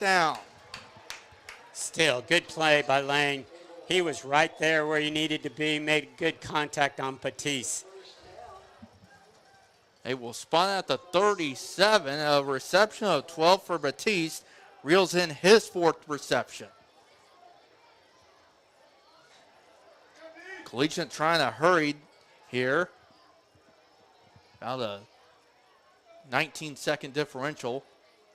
down. Still, good play by Lane. He was right there where he needed to be, made good contact on Patisse. They will spawn at the 37, a reception of 12 for Batiste, reels in his fourth reception. Collegiate trying to hurry here. About a 19-second differential.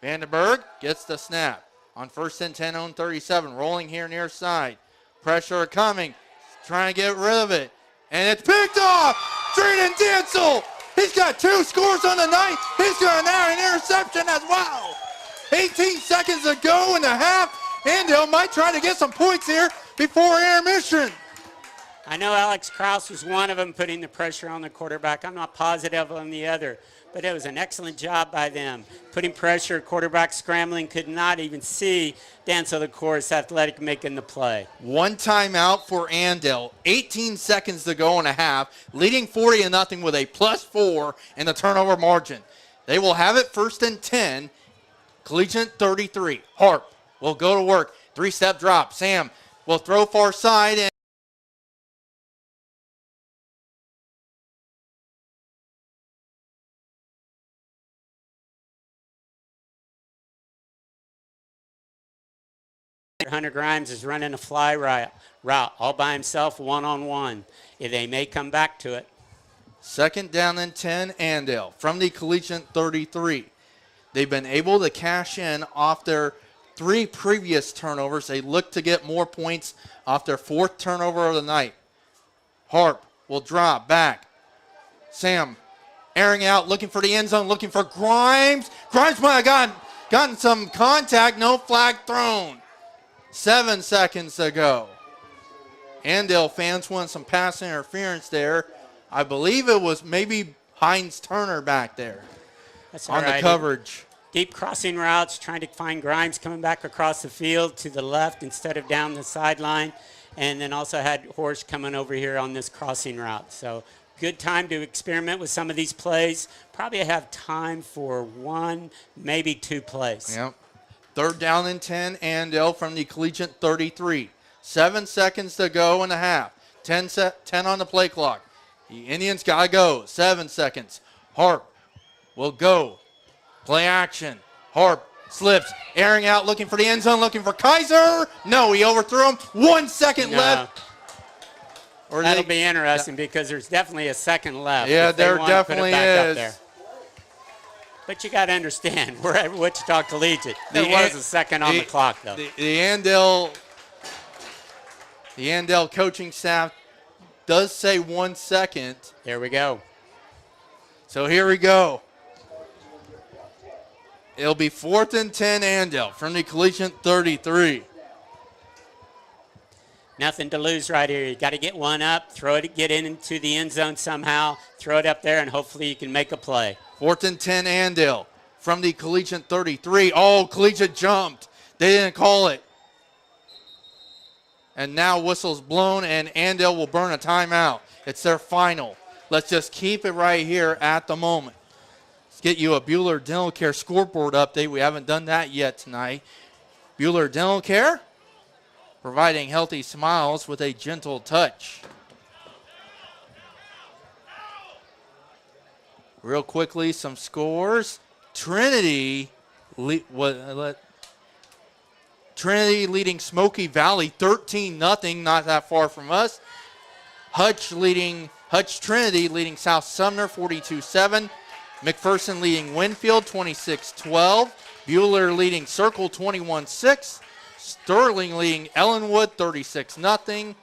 Vandenberg gets the snap. On 1st and 10 on 37, rolling here near side. Pressure coming, trying to get rid of it. And it's picked off! Drayden Dancel! He's got 2 scores on the night. He's got an interception as well. 18 seconds to go in the half. Andale might try to get some points here before intermission. I know Alex Krause was one of them putting the pressure on the quarterback. I'm not positive on the other, but it was an excellent job by them. Putting pressure, quarterback scrambling, could not even see Dancel, the course athletic, making the play. One timeout for Andale. 18 seconds to go in a half, leading 40-0 with a +4 in the turnover margin. They will have it 1st and 10. Collegiate 33. Harp will go to work. 3-step drop. Sam will throw far side and Hunter Grimes is running a fly route all by himself, one-on-one. They may come back to it. 2nd down and 10, Andale from the Collegiate 33. They've been able to cash in off their 3 previous turnovers. They look to get more points off their 4th turnover of the night. Harp will drop back. Sam airing out, looking for the end zone, looking for Grimes. Grimes might have gotten some contact, no flag thrown. 7 seconds to go. Andale fans want some pass interference there. I believe it was maybe Hines Turner back there. That's on right. The coverage. Deep crossing routes, trying to find Grimes coming back across the field to the left instead of down the sideline. And then also had Horsch coming over here on this crossing route. So good time to experiment with some of these plays. Probably have time for 1, maybe 2 plays. Yep. 3rd down and 10, Andale from the Collegiate 33. 7 seconds to go in the half. 10 on the play clock. The Indians got to go. 7 seconds. Harp will go. Play action. Harp slips, airing out, looking for the end zone, looking for Kaiser. No, he overthrew him. 1 second left. That'll be interesting because there's definitely a second left. Yeah, there definitely is. But you got to understand, we're at Wichita Collegiate. There was a second on the clock, though. The Andale coaching staff does say 1 second. There we go. So here we go. It'll be 4th and 10 Andale from the Collegiate 33. Nothing to lose right here. You got to get one up, throw it, get into the end zone somehow, throw it up there, and hopefully you can make a play. 4th and 10 Andale from the Collegiate 33. Oh, Collegiate jumped. They didn't call it. And now whistle's blown, and Andale will burn a timeout. It's their final. Let's just keep it right here at the moment. Let's get you a Buehler Dental Care scoreboard update. We haven't done that yet tonight. Buehler Dental Care, providing healthy smiles with a gentle touch. Real quickly, some scores. Trinity leading Smoky Valley 13-0, not that far from us. Hutch Trinity leading South Sumner 42-7. McPherson leading Winfield 26-12. Buehler leading Circle 21-6. Sterling leading Ellenwood 36-0.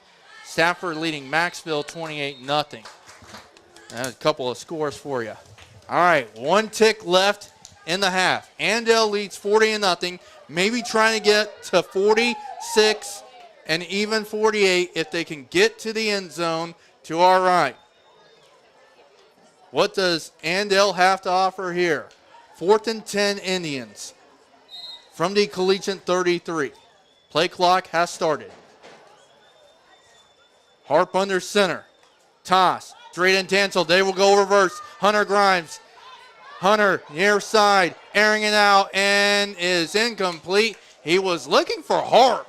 Stafford leading Maxville 28-0. A couple of scores for you. All right, 1 tick left in the half. Andale leads 40-0. Maybe trying to get to 46 and even 48 if they can get to the end zone to our right. What does Andale have to offer here? 4th and 10 Indians from the Collegiate 33. Play clock has started. Harp under center. Toss. Drayden Dancel. They will go reverse. Hunter Grimes. Hunter near side. Airing it out and is incomplete. He was looking for Harp.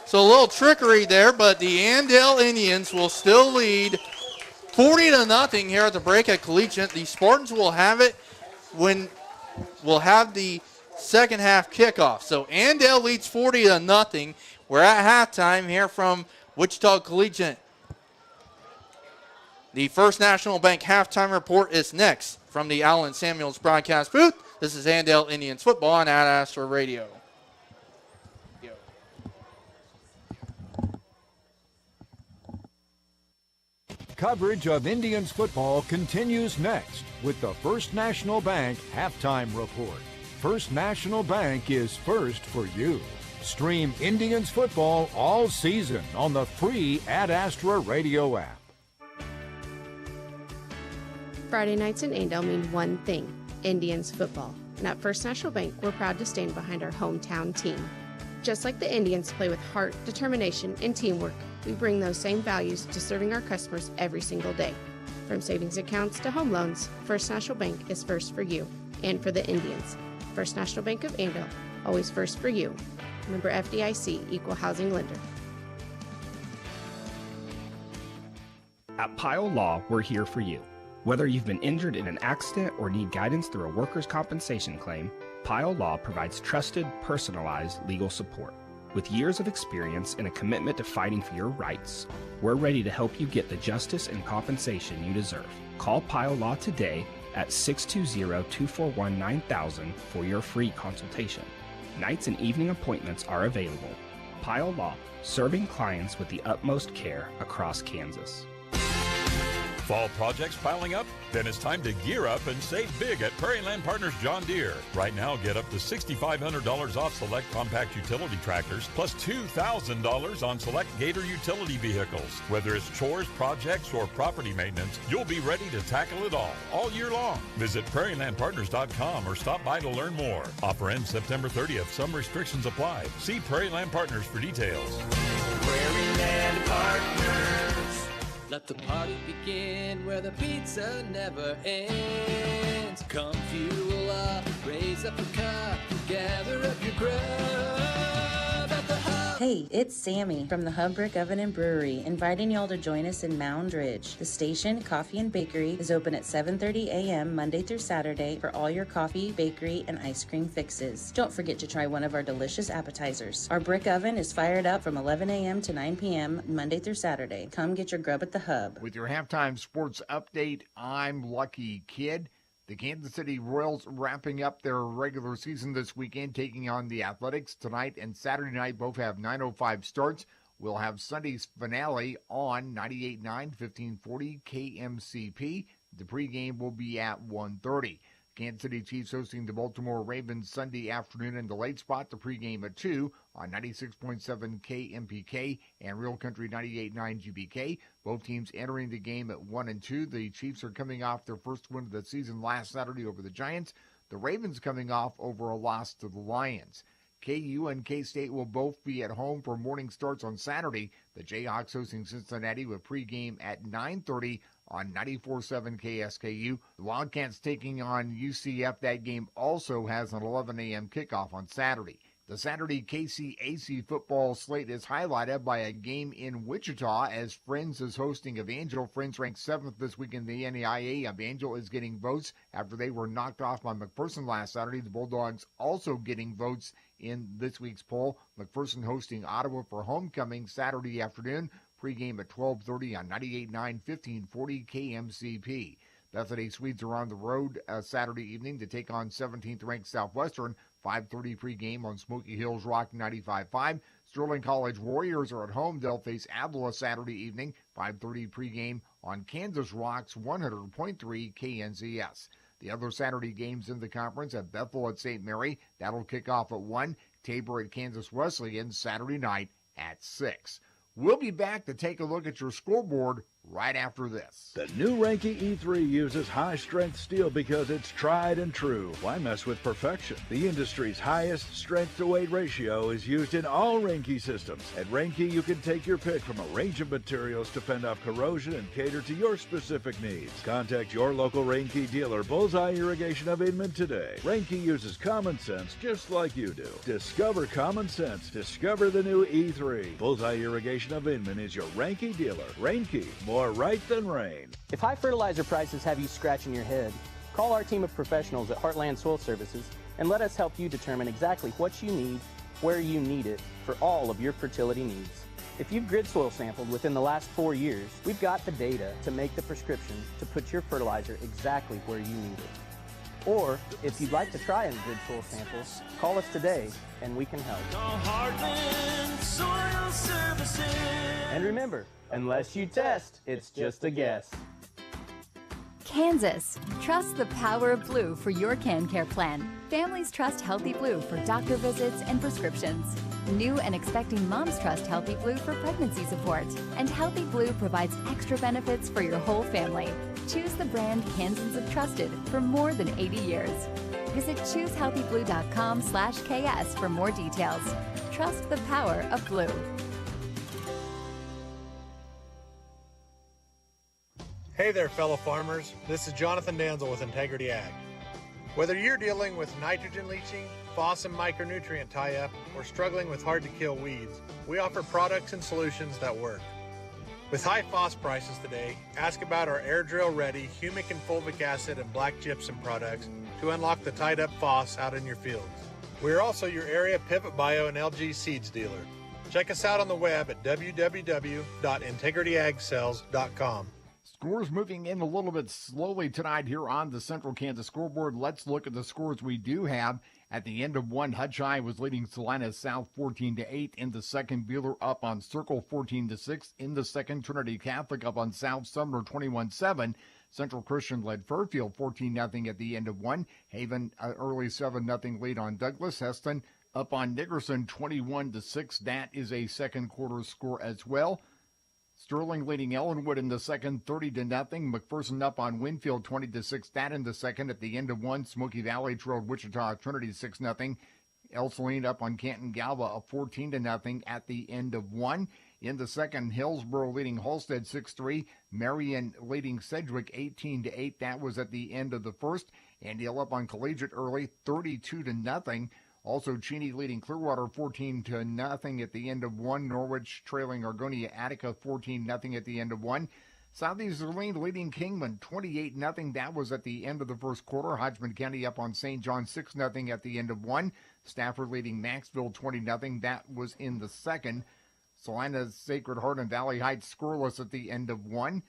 So a little trickery there, but the Andale Indians will still lead 40-0 here at the break at Collegiate. The Spartans will have it when we'll have the second half kickoff. So Andale leads 40-0. We're at halftime here from Wichita Collegiate. The First National Bank halftime report is next from the Allen Samuels broadcast booth. This is Andale Indians football on Astra Radio. Coverage of Indians football continues next with the First National Bank halftime report. First National Bank is first for you. Stream Indians football all season on the free Ad Astra Radio app. Friday nights in Andale mean one thing, Indians football. And at First National Bank, we're proud to stand behind our hometown team. Just like the Indians play with heart, determination, and teamwork, we bring those same values to serving our customers every single day. From savings accounts to home loans, First National Bank is first for you and for the Indians. First National Bank of Andale, always first for you. Member FDIC, Equal Housing Lender. At Pyle Law, we're here for you. Whether you've been injured in an accident or need guidance through a workers' compensation claim, Pyle Law provides trusted, personalized legal support. With years of experience and a commitment to fighting for your rights, we're ready to help you get the justice and compensation you deserve. Call Pyle Law today at 620-241-9000 for your free consultation. Nights and evening appointments are available. Pyle Law, serving clients with the utmost care across Kansas. Fall projects piling up? Then it's time to gear up and save big at Prairie Land Partners John Deere. Right now, get up to $6,500 off select compact utility tractors, plus $2,000 on select Gator utility vehicles. Whether it's chores, projects, or property maintenance, you'll be ready to tackle it all year long. Visit prairielandpartners.com or stop by to learn more. Offer ends September 30th. Some restrictions apply. See Prairie Land Partners for details. Prairie Land Partners. Let the party begin where the pizza never ends. Come fuel up, raise up a cup, gather up your grub at the Hub. Hey, it's Sammy from the Hub Brick Oven and Brewery, inviting y'all to join us in Mound Ridge. The station, Coffee and Bakery, is open at 7:30 a.m. Monday through Saturday for all your coffee, bakery, and ice cream fixes. Don't forget to try one of our delicious appetizers. Our brick oven is fired up from 11 a.m. to 9 p.m. Monday through Saturday. Come get your grub at the Hub. With your halftime sports update, I'm Lucky Kid. The Kansas City Royals wrapping up their regular season this weekend, taking on the Athletics tonight and Saturday night. Both have 9:05 starts. We'll have Sunday's finale on 98.9, 1540 KMCP. The pregame will be at 1:30. Kansas City Chiefs hosting the Baltimore Ravens Sunday afternoon in the late spot. The pregame at 2 on 96.7 KMPK and Real Country 98.9 GBK. Both teams entering the game at 1 and 2. The Chiefs are coming off their first win of the season last Saturday over the Giants. The Ravens coming off over a loss to the Lions. KU and K-State will both be at home for morning starts on Saturday. The Jayhawks hosting Cincinnati with pregame at 9:30 on 94.7 KSKU. The Wildcats taking on UCF. That game also has an 11 a.m. kickoff on Saturday. The Saturday KCAC football slate is highlighted by a game in Wichita as Friends is hosting Evangel. Friends ranked 7th this week in the NAIA. Evangel is getting votes after they were knocked off by McPherson last Saturday. The Bulldogs also getting votes in this week's poll. McPherson hosting Ottawa for homecoming Saturday afternoon. Pregame at 12:30 on 98.9, 1540 KMCP. Bethany Swedes are on the road Saturday evening to take on 17th ranked Southwestern. 5:30 pregame on Smoky Hills Rock 95.5. Sterling College Warriors are at home. They'll face Avila Saturday evening. 5:30 pregame on Kansas Rocks 100.3 KNZS. The other Saturday games in the conference at Bethel at St. Mary. That'll kick off at 1. Tabor at Kansas Wesleyan Saturday night at 6. We'll be back to take a look at your scoreboard right after this. The new Reinke E3 uses high-strength steel because it's tried and true. Why mess with perfection? The industry's highest strength-to-weight ratio is used in all Reinke systems. At Reinke, you can take your pick from a range of materials to fend off corrosion and cater to your specific needs. Contact your local Reinke dealer, Bullseye Irrigation of Inman, today. Reinke uses common sense just like you do. Discover common sense. Discover the new E3. Bullseye Irrigation of Inman is your Reinke dealer. Reinke, more right than rain. If high fertilizer prices have you scratching your head, call our team of professionals at Heartland Soil Services and let us help you determine exactly what you need, where you need it, for all of your fertility needs. If you've grid soil sampled within the last 4 years, we've got the data to make the prescription to put your fertilizer exactly where you need it. Or, if you'd like to try a grid soil sample, call us today and we can help. Heartland Soil Services. And remember, unless you test, it's just a guess. Kansas. Trust the power of blue for your CanCare plan. Families trust Healthy Blue for doctor visits and prescriptions. New and expecting moms trust Healthy Blue for pregnancy support. And Healthy Blue provides extra benefits for your whole family. Choose the brand Kansans have trusted for more than 80 years. Visit choosehealthyblue.com/KS for more details. Trust the power of blue. Hey there, fellow farmers. This is Jonathan Danzel with Integrity Ag. Whether you're dealing with nitrogen leaching, phos and micronutrient tie-up, or struggling with hard-to-kill weeds, we offer products and solutions that work. With high phos prices today, ask about our air drill ready humic and fulvic acid and black gypsum products to unlock the tied up phos out in your fields. We are also your area Pivot Bio and LG Seeds dealer. Check us out on the web at www.integrityagsells.com. Scores moving in a little bit slowly tonight here on the Central Kansas scoreboard. Let's look at the scores we do have. At the end of one, Hutch High was leading Salina South 14-8. In the second, Beeler up on Circle 14-6. In the second, Trinity Catholic up on South Sumner 21-7. Central Christian led Fairfield 14-0 at the end of one. Haven early 7-0 lead on Douglas. Heston up on Nickerson 21-6. That is a second quarter score as well. Sterling leading Ellenwood in the second 30-0. McPherson up on Winfield 20-6. That in the second. At the end of one, Smoky Valley trailed Wichita Trinity 6-0. El Saline up on Canton Galva up 14-0 at the end of one. In the second, Hillsboro leading Halstead 6-3. Marion leading Sedgwick 18-8. That was at the end of the first. Andale up on Collegiate early 32-0. Also, Cheney leading Clearwater 14-0 at the end of one. Norwich trailing Argonia Attica 14-0 at the end of one. Southeast Saline leading Kingman 28-0. That was at the end of the first quarter. Hodgman County up on St. John 6-0 at the end of one. Stafford leading Maxville 20-0. That was in the second. Salina's Sacred Heart and Valley Heights scoreless at the end of one.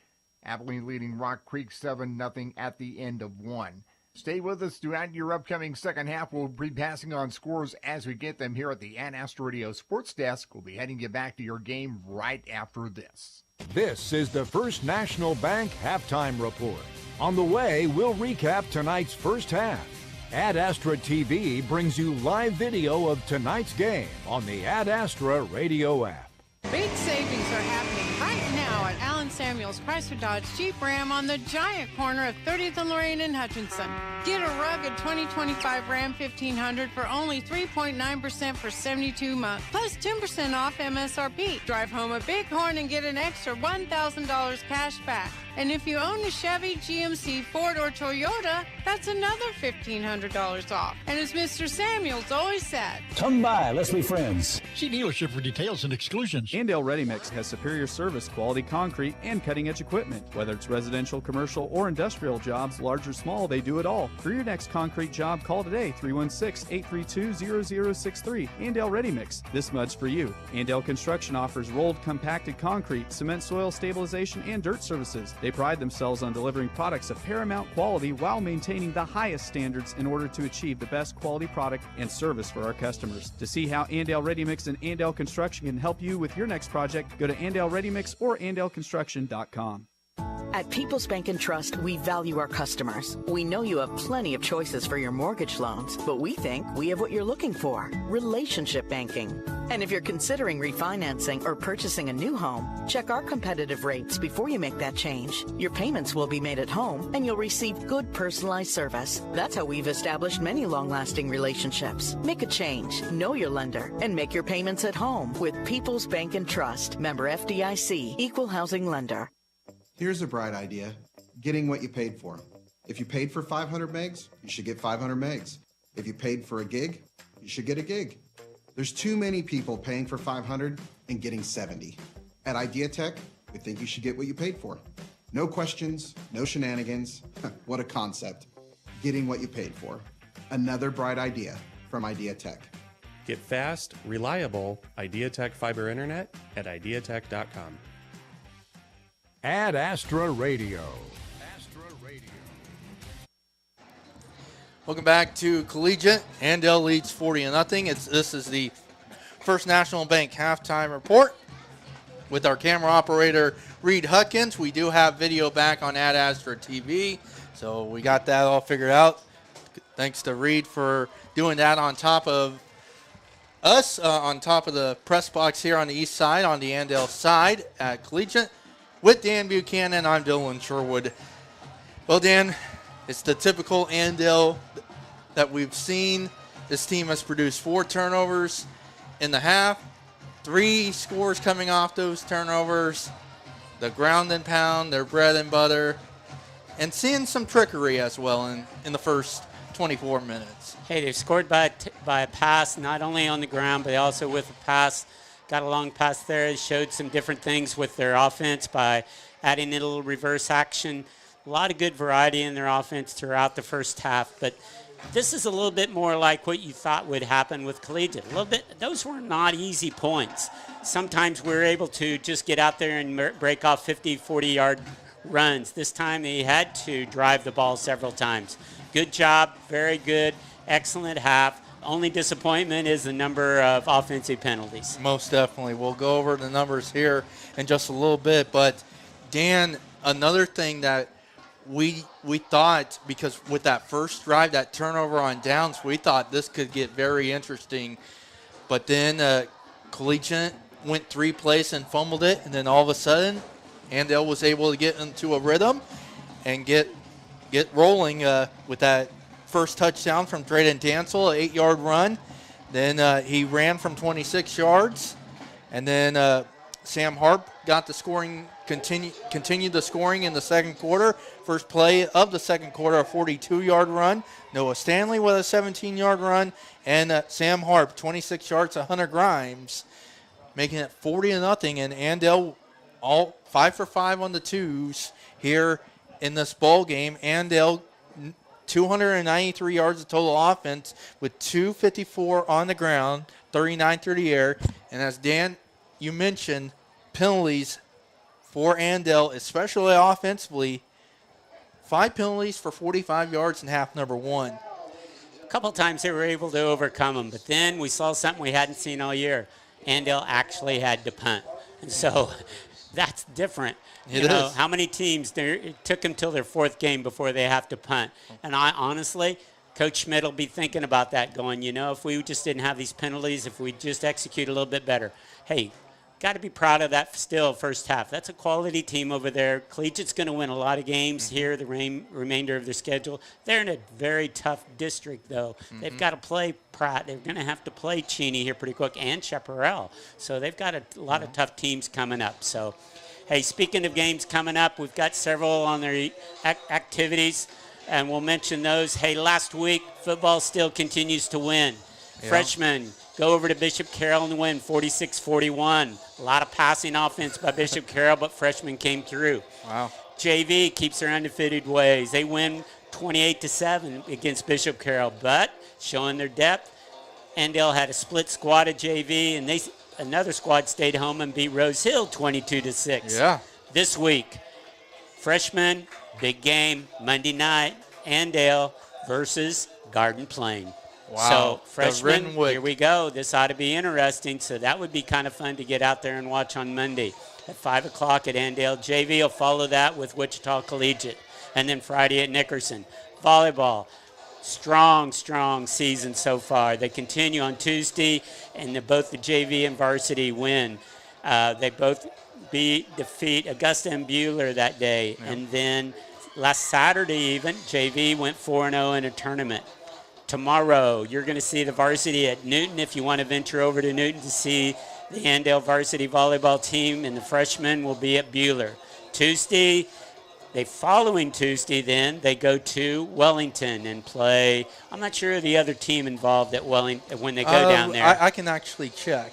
Abilene leading Rock Creek 7-0 at the end of one. Stay with us throughout your upcoming second half. We'll be passing on scores as we get them here at the Ad Astra Radio Sports Desk. We'll be heading you back to your game right after this. This is the First National Bank Halftime Report. On the way, we'll recap tonight's first half. Ad Astra TV brings you live video of tonight's game on the Ad Astra Radio app. Big savings are happening right now at Allen Samuels Chrysler Dodge Jeep Ram on the giant corner of 30th and Lorraine and Hutchinson. Get a rugged 2025 Ram 1500 for only 3.9% for 72 months, plus 10% off MSRP. Drive home a Bighorn and get an extra $1,000 cash back. And if you own a Chevy, GMC, Ford, or Toyota, that's another $1,500 off. And as Mr. Samuels always said, come by, let's be friends. See dealership for details and exclusions. Andale Ready Mix has superior service, quality concrete, and cutting-edge equipment. Whether it's residential, commercial, or industrial jobs, large or small, they do it all. For your next concrete job, call today, 316-832-0063. Andale Ready Mix. This mud's for you. Andale Construction offers rolled compacted concrete, cement soil stabilization, and dirt services. They pride themselves on delivering products of paramount quality while maintaining the highest standards in order to achieve the best quality product and service for our customers. To see how Andale Ready Mix and Andale Construction can help you with your next project, go to Andale Ready Mix or AndaleConstruction.com. At People's Bank and Trust, we value our customers. We know you have plenty of choices for your mortgage loans, but we think we have what you're looking for, relationship banking. And if you're considering refinancing or purchasing a new home, check our competitive rates before you make that change. Your payments will be made at home, and you'll receive good personalized service. That's how we've established many long-lasting relationships. Make a change, know your lender, and make your payments at home with People's Bank and Trust. Member FDIC, Equal Housing Lender. Here's a bright idea, getting what you paid for. If you paid for 500 megs, you should get 500 megs. If you paid for a gig, you should get a gig. There's too many people paying for 500 and getting 70. At IdeaTech, we think you should get what you paid for. No questions, no shenanigans. What a concept. Getting what you paid for. Another bright idea from IdeaTech. Get fast, reliable IdeaTech fiber internet at ideatech.com. Ad Astra Radio. Welcome back to Collegiate. Andale leads 40-0. This is the First National Bank halftime report with our camera operator, Reed Huckins. We do have video back on Ad Astra TV, so we got that all figured out. Thanks to Reed for doing that on top of us, on top of the press box here on the east side, on the Andale side at Collegiate. With Dan Buchanan, I'm Dylan Sherwood. Well, Dan, it's the typical Andale that we've seen. This team has produced 4 turnovers in the half, 3 scores coming off those turnovers, the ground and pound, their bread and butter, and seeing some trickery as well in the first 24 minutes. Hey, they've scored by a pass, not only on the ground, but also with a pass. Got a long pass there. It showed some different things with their offense by adding a little reverse action. A lot of good variety in their offense throughout the first half. But this is a little bit more like what you thought would happen with Collegiate. A little bit. Those were not easy points. Sometimes we're able to just get out there and break off 50, 40-yard runs. This time they had to drive the ball several times. Good job. Very good. Excellent half. Only disappointment is the number of offensive penalties. Most definitely. We'll go over the numbers here in just a little bit. But, Dan, another thing that we thought, because with that first drive, that turnover on downs, we thought this could get very interesting. But then Collegiate went 3 plays and fumbled it, and then all of a sudden, Andale was able to get into a rhythm and get rolling with that first touchdown from Drayden Dansel, an 8-yard run. Then he ran from 26 yards. And then Sam Harp got the scoring, continued the scoring in the second quarter. First play of the second quarter, a 42-yard run. Noah Stanley with a 17-yard run. And Sam Harp, 26 yards to Hunter Grimes, making it 40-0. And Andale all 5 for 5 on the twos here in this ball game. Andale 293 yards of total offense with 254 on the ground, 39 through the air. And as Dan, you mentioned, penalties for Andale, especially offensively. 5 penalties for 45 yards in half number 1. A couple times they were able to overcome them, but then we saw something we hadn't seen all year. Andale actually had to punt. And so that's different. You know, how many teams, it took them till their 4th game before they have to punt. And I honestly, Coach Schmidt will be thinking about that going, if we just didn't have these penalties, if we just execute a little bit better. Hey, got to be proud of that still first half. That's a quality team over there. Collegiate's going to win a lot of games here, the remainder of their schedule. They're in a very tough district, though. They've got to play Pratt. They're going to have to play Cheney here pretty quick, and Chaparral. So they've got a lot of tough teams coming up. So, hey, speaking of games coming up, we've got several on their activities, and we'll mention those. Hey, last week, football still continues to win. Yeah. Freshmen go over to Bishop Carroll and win 46-41. A lot of passing offense by Bishop Carroll, but freshmen came through. Wow. JV keeps their undefeated ways. They win 28-7 against Bishop Carroll, but showing their depth. Andale had a split squad at JV, and another squad stayed home and beat Rose Hill 22-6. Yeah. This week, freshmen, big game, Monday night, Andale versus Garden Plain. Wow. So, freshmen, here we go. This ought to be interesting. So that would be kind of fun to get out there and watch on Monday. at 5 o'clock at Andale. JV will follow that with Wichita Collegiate. And then Friday at Nickerson. Volleyball. Strong season so far. They continue on Tuesday, and both the JV and varsity win. They both defeat Augusta and Buhler that day. Yeah. And then last Saturday even, JV went 4-0 in a tournament. Tomorrow, you're going to see the varsity at Newton if you want to venture over to Newton to see the Andale varsity volleyball team, and the freshmen will be at Buhler. Tuesday, following Tuesday, then they go to Wellington and play. I'm not sure the other team involved at Wellington when they go down there. I can actually check.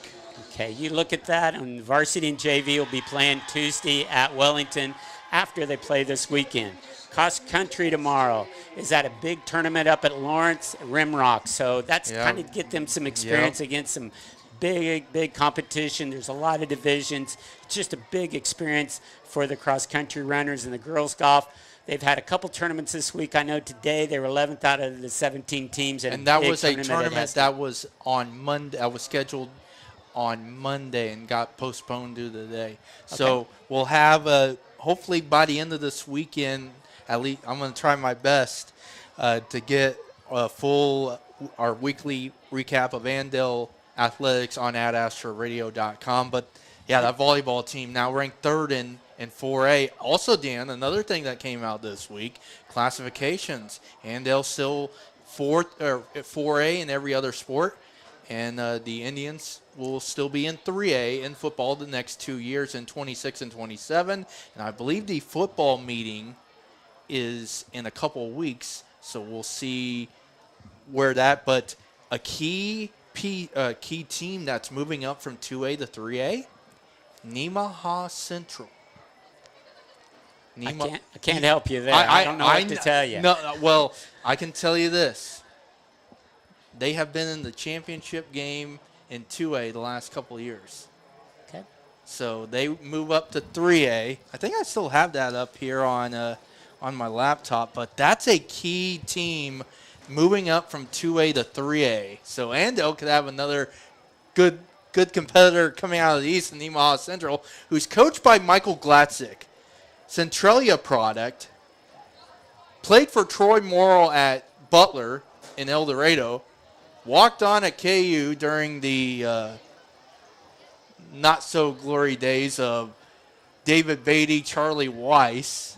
Okay, you look at that, and varsity and JV will be playing Tuesday at Wellington after they play this weekend. Cross country tomorrow is at a big tournament up at Lawrence Rimrock, so that's kind of get them some experience against some big competition. There's a lot of divisions. It's just a big experience for the cross-country runners and the girls golf. They've had a couple tournaments this week. I know today they were 11th out of the 17 teams. And that was a tournament that was on Monday. I was scheduled on Monday and got postponed due to the day. So we'll have, hopefully by the end of this weekend, at least I'm going to try my best to get our weekly recap of Andale athletics on AdAstraRadio.com. But, yeah, that volleyball team now ranked third in 4A. Also, Dan, another thing that came out this week, classifications. Andale still 4A in every other sport, and the Indians will still be in 3A in football the next 2 years in 26 and 27. And I believe the football meeting is in a couple weeks, so we'll see where that. But a key team that's moving up from 2A to 3A, Nemaha Central. I can't help you there. I don't know what to tell you. No, well, I can tell you this. They have been in the championship game in 2A the last couple of years. Okay. So they move up to 3A. I think I still have that up here on my laptop, but that's a key team moving up from 2A to 3A. So Andale could have another good competitor coming out of the East in Nemaha Central, who's coached by Michael Glatzik. Centralia product, played for Troy Morrill at Butler in El Dorado, walked on at KU during the not-so-glory days of David Beatty, Charlie Weiss.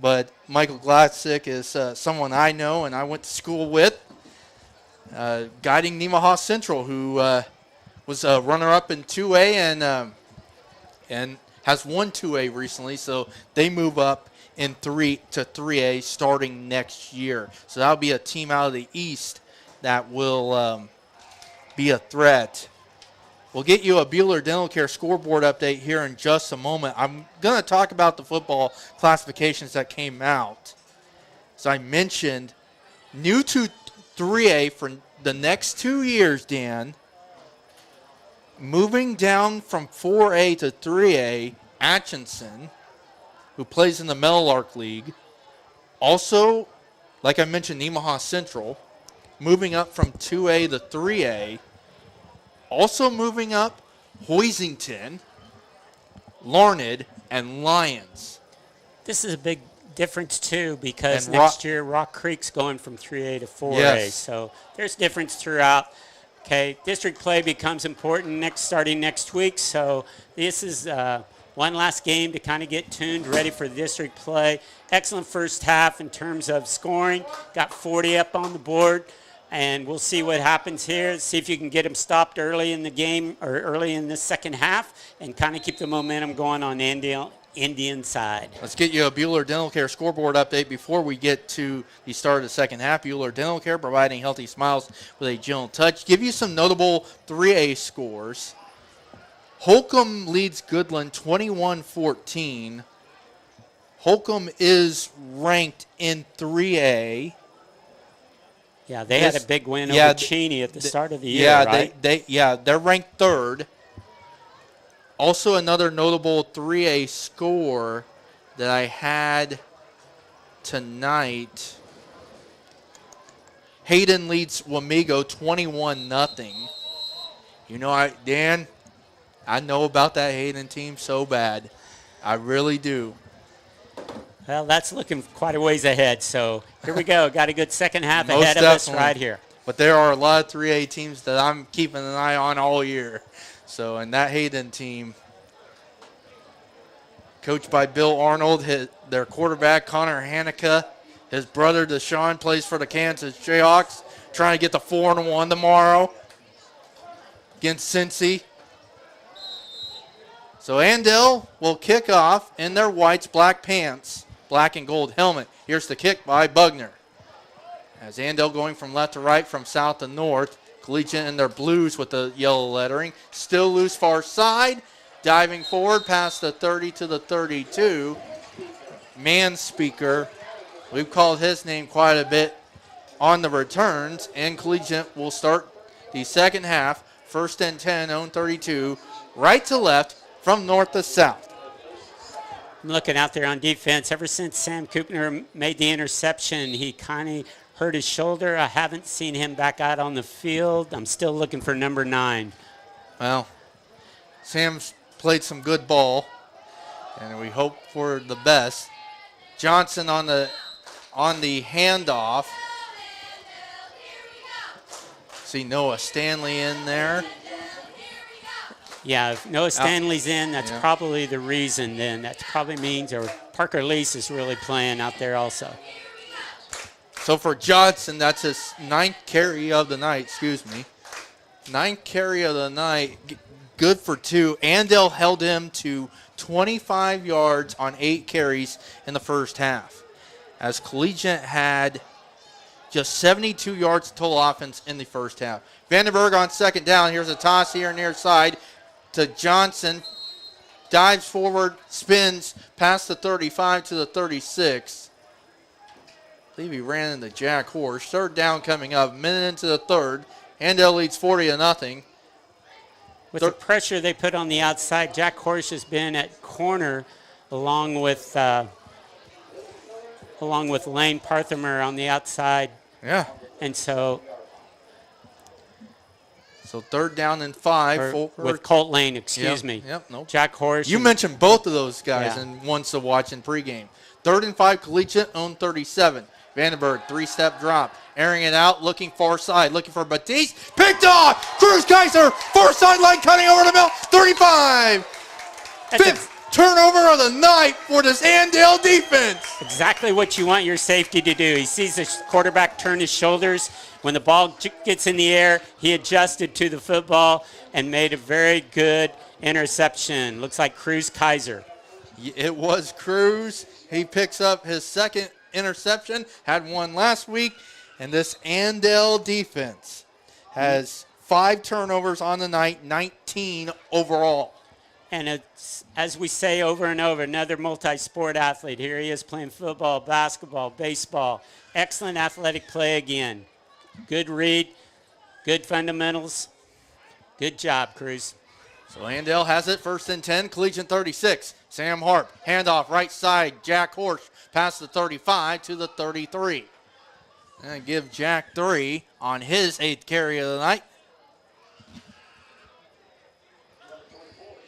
But Michael Glatzik is someone I know and I went to school with, guiding Nemaha Central, who was a runner-up in 2A and has won 2A recently, so they move up in 3A starting next year. So that'll be a team out of the East that will be a threat. We'll get you a Buhler Dental Care scoreboard update here in just a moment. I'm going to talk about the football classifications that came out. As I mentioned, new to 3A for the next 2 years, Dan. Moving down from 4A to 3A, Atchison, who plays in the Meadowlark League. Also, like I mentioned, Nemaha Central, moving up from 2A to 3A. Also moving up, Hoisington, Larned, and Lyons. This is a big difference, too, because next year Rock Creek's going from 3A to 4A. Yes. So there's difference throughout. Okay, district play becomes important starting next week. So this is one last game to kind of get tuned, ready for district play. Excellent first half in terms of scoring. Got 40 up on the board. And we'll see what happens here. See if you can get them stopped early in the game or early in the second half and kind of keep the momentum going on the Indian side. Let's get you a Buhler Dental Care scoreboard update before we get to the start of the second half. Buhler Dental Care, providing healthy smiles with a gentle touch. Give you some notable 3A scores. Holcomb leads Goodland 21-14. Holcomb is ranked in 3A. Yeah, they had a big win over Cheney at the start of the year, right? They're ranked third. Also, another notable 3A score that I had tonight. Hayden leads Wamego 21-0. You know, Dan, I know about that Hayden team so bad. I really do. Well, that's looking quite a ways ahead. So here we go. Got a good second half Most ahead of us definitely. right here. But there are a lot of 3A teams that I'm keeping an eye on all year. So, and that Hayden team, coached by Bill Arnold, their quarterback, Connor Hanukkah, his brother, Deshaun, plays for the Kansas Jayhawks, trying to get the 4-1 tomorrow against Cincy. So Andale will kick off in their whites, black pants, black and gold helmet. Here's the kick by Bugner. As Andale going from left to right, from south to north. Collegiate in their blues with the yellow lettering. Still loose far side. Diving forward past the 30 to the 32. Manspeaker. We've called his name quite a bit on the returns. And Collegiate will start the second half. 1st and 10, own 32. Right to left from north to south. I'm looking out there on defense. Ever since Sam Koopner made the interception, he kind of hurt his shoulder. I haven't seen him back out on the field. I'm still looking for number 9. Well, Sam's played some good ball, and we hope for the best. Johnson on the handoff. See Noah Stanley in there. Yeah, if Noah Stanley's in, that's probably the reason then. That probably means, or Parker Lease is really playing out there also. So for Johnson, that's his 9th carry of the night, 9th carry of the night, good for 2. Andale held him to 25 yards on 8 carries in the first half, as Collegiate had just 72 yards total offense in the first half. Vandenberg on second down. Here's a toss here near side to Johnson. Dives forward, spins past the 35 to the 36. I believe he ran into Jack Horsch. 3rd down coming up, minute into the 3rd. Andale leads 40-0. With the pressure they put on the outside, Jack Horsch has been at corner along with Lane Parthamer on the outside. Yeah. And so 3rd down and 5. With Colt Lane, excuse me. Yep, nope. Jack Horsch. You mentioned both of those guys and once to watch in pregame. 3rd and 5, Collegiate, own 37. Vandenberg, 3-step drop. Airing it out, looking far side, looking for Batiste. Picked off! Cruz Kaiser, far sideline, cutting over the middle, 35. 5th turnover of the night for this Andale defense. Exactly what you want your safety to do. He sees the quarterback turn his shoulders. When the ball gets in the air, he adjusted to the football and made a very good interception. Looks like Cruz Kaiser. It was Cruz. He picks up his 2nd interception, had one last week, and this Andale defense has 5 turnovers on the night, 19 overall. And it's, as we say over and over, another multi-sport athlete. Here he is playing football, basketball, baseball. Excellent athletic play again. Good read, good fundamentals. Good job, Cruz. So Andale has it, 1st and 10, Collegiate 36. Sam Harp, handoff right side, Jack Horsch, past the 35 to the 33. And give Jack 3 on his 8th carry of the night.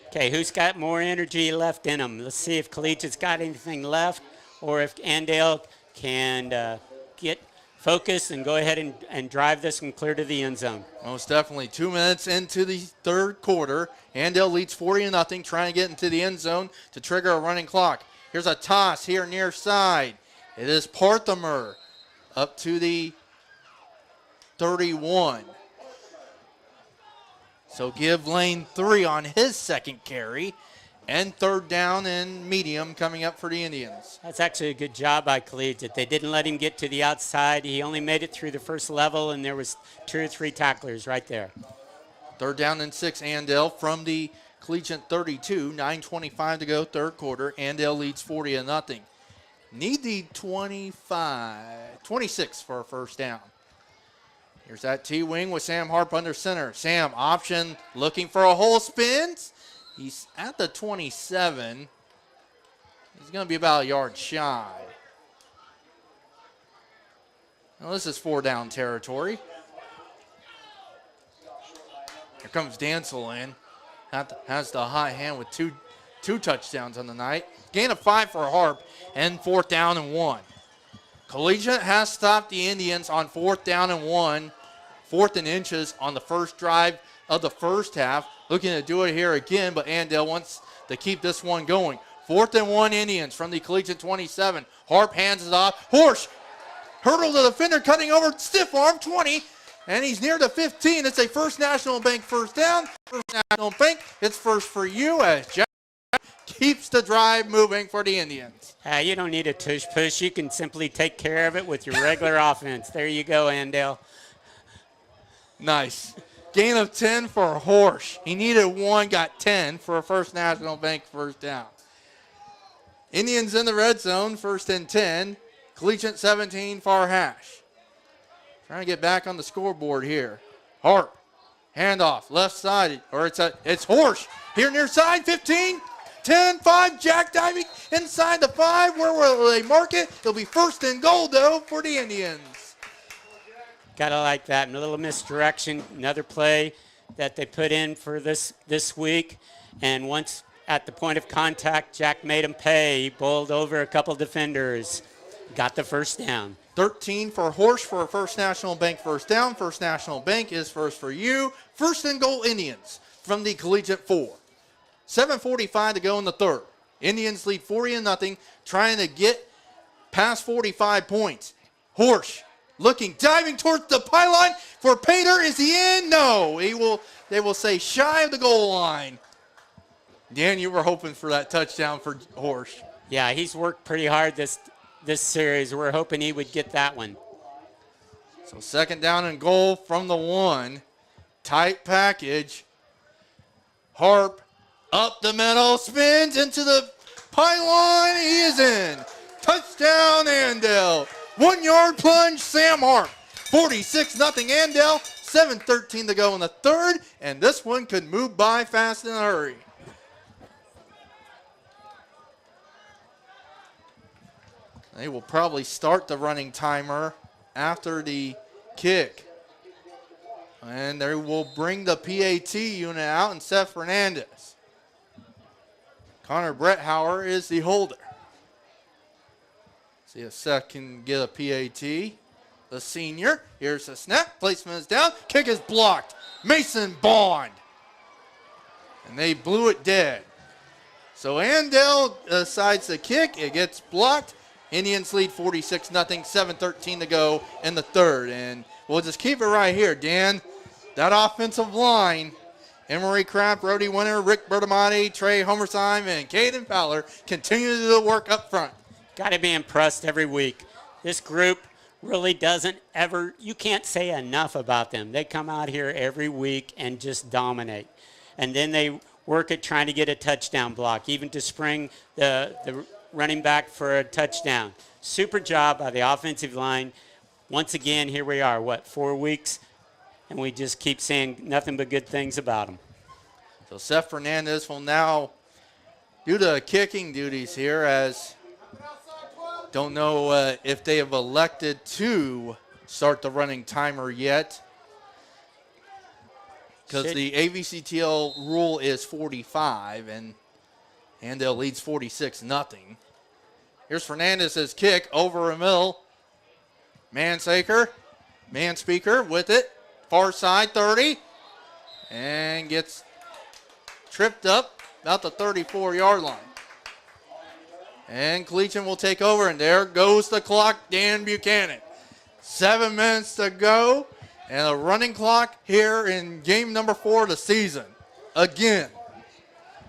Okay, who's got more energy left in them? Let's see if Collegiate's got anything left or if Andale can get focused and go ahead and drive this and clear to the end zone. Most definitely. 2 minutes into the 3rd quarter. Andale leads 40-0, trying to get into the end zone to trigger a running clock. Here's a toss here near side. It is Parthamer up to the 31. So give Lane 3 on his 2nd carry. And 3rd down and medium coming up for the Indians. That's actually a good job by Collegiate. They didn't let him get to the outside. He only made it through the first level, and there was 2 or 3 tacklers right there. 3rd down and 6, Andale from the Collegiate 32, 9:25 to go, 3rd quarter. Andale leads 40-0. Need the 26 for a 1st down. Here's that T-wing with Sam Harp under center. Sam, option, looking for a hole, spins. He's at the 27. He's going to be about a yard shy. Now this is 4-down territory. Here comes Dansel in. has the hot hand with two touchdowns on the night. Gain of 5 for Harp, and 4th down and 1. Collegiate has stopped the Indians on 4th down and 1, 4th and inches on the first drive of the first half. Looking to do it here again, but Andale wants to keep this one going. 4th and 1 Indians from the Collegiate 27. Harp hands it off. Horsch hurdle the defender, cutting over, stiff arm, 20, and he's near the 15. It's a First National Bank first down. First National Bank, it's first for you as Jack keeps the drive moving for the Indians. You don't need a tush push. You can simply take care of it with your regular offense. There you go, Andale. Nice. Gain of 10 for Horsch. He needed 1, got 10 for a First National Bank first down. Indians in the red zone, 1st and 10. Collegiate 17, far hash. Trying to get back on the scoreboard here. Harp, handoff, left side, or it's Horsch. Here near side, 15, 10, 5, Jack diving inside the 5. Where will they mark it? It'll be 1st and goal, though, for the Indians. Gotta like that. A little misdirection, another play that they put in for this week. And once at the point of contact, Jack made him pay. He bowled over a couple defenders. Got the first down. 13 for Horsch for a First National Bank first down. First National Bank is first for you. 1st and goal Indians from the Collegiate 4. 7:45 to go in the third. Indians lead 40-0, trying to get past 45 points. Horsch looking, diving towards the pylon for Pater. Is he in? No. They will say shy of the goal line. Dan, you were hoping for that touchdown for Horsch. Yeah, he's worked pretty hard this series. We're hoping he would get that one. So 2nd down and goal from the 1. Tight package. Harp up the middle, spins into the pylon. He is in. Touchdown, Andale. 1-yard plunge, Sam Harp. 46-0 Andale. 7:13 to go in the third, and this one could move by fast in a hurry. They will probably start the running timer after the kick. And they will bring the PAT unit out and Seth Fernandez. Connor Bretthauer is the holder. See if Seth can get a PAT. The senior. Here's the snap. Placement is down. Kick is blocked. Mason Bond. And they blew it dead. So Andale decides to kick. It gets blocked. Indians lead 46-0. 7:13 to go in the third. And we'll just keep it right here, Dan. That offensive line, Emery Kraft, Brody Winter, Rick Bertamati, Trey Homersheim, and Caden Fowler continue to do the work up front. Got to be impressed every week. This group really doesn't ever, you can't say enough about them. They come out here every week and just dominate. And then they work at trying to get a touchdown block, even to spring the running back for a touchdown. Super job by the offensive line. Once again, here we are, 4 weeks? And we just keep saying nothing but good things about them. So Seth Fernandez will now do the kicking duties here, as don't know if they have elected to start the running timer yet, because the AVCTL rule is 45 and Andale leads 46-0. Here's Fernandez's kick over a middle. Manspeaker with it. Far side, 30. And gets tripped up about the 34-yard line. And Collegiate will take over, and there goes the clock, Dan Buchanan. 7 minutes to go, and a running clock here in game number 4 of the season. Again.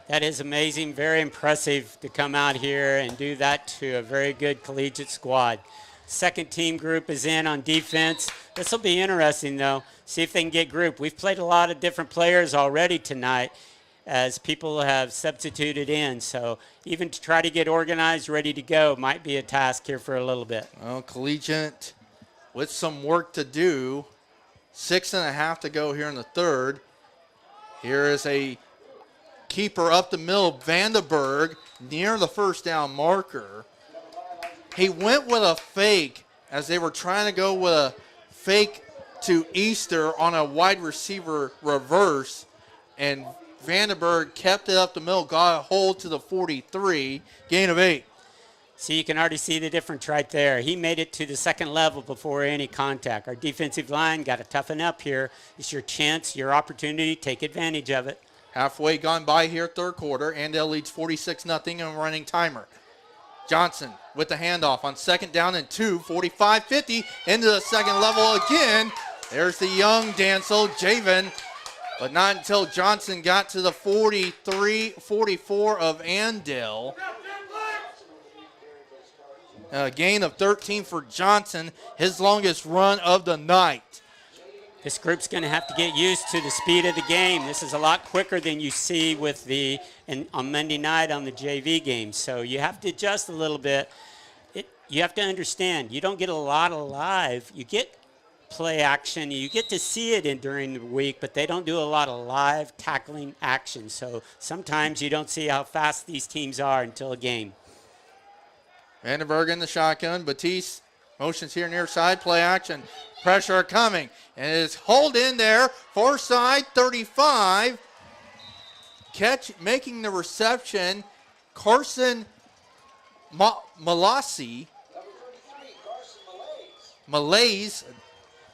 That is amazing, very impressive to come out here and do that to a very good Collegiate squad. Second team group is in on defense. This will be interesting, though. See if they can get group. We've played a lot of different players already tonight as people have substituted in. So even to try to get organized, ready to go, might be a task here for a little bit. Well, Collegiate with some work to do. 6.5 to go here in the third. Here is a keeper up the middle, Vandenberg, near the first down marker. He went with a fake as they were trying to go with a fake to Easter on a wide receiver reverse, and Vandenberg kept it up the middle, got a hold to the 43, gain of 8. See, you can already see the difference right there. He made it to the second level before any contact. Our defensive line got to toughen up here. It's your chance, your opportunity. Take advantage of it. Halfway gone by here, third quarter. Andale leads 46-0 and running timer. Johnson with the handoff on second down and 2, 45-50 into the second level again. There's the young Dancel, Javen, but not until Johnson got to the 43-44 of Andale. A gain of 13 for Johnson, his longest run of the night. This group's going to have to get used to the speed of the game. This is a lot quicker than you see with on Monday night on the JV game. So you have to adjust a little bit. You have to understand, you don't get a lot of live. You get play action. You get to see it during the week, but they don't do a lot of live tackling action. So sometimes you don't see how fast these teams are until a game. Vandenberg in the shotgun. Batiste motions here near side. Play action. Pressure coming. And it's hold in there. Far side 35. Catch making the reception. Carson Malaise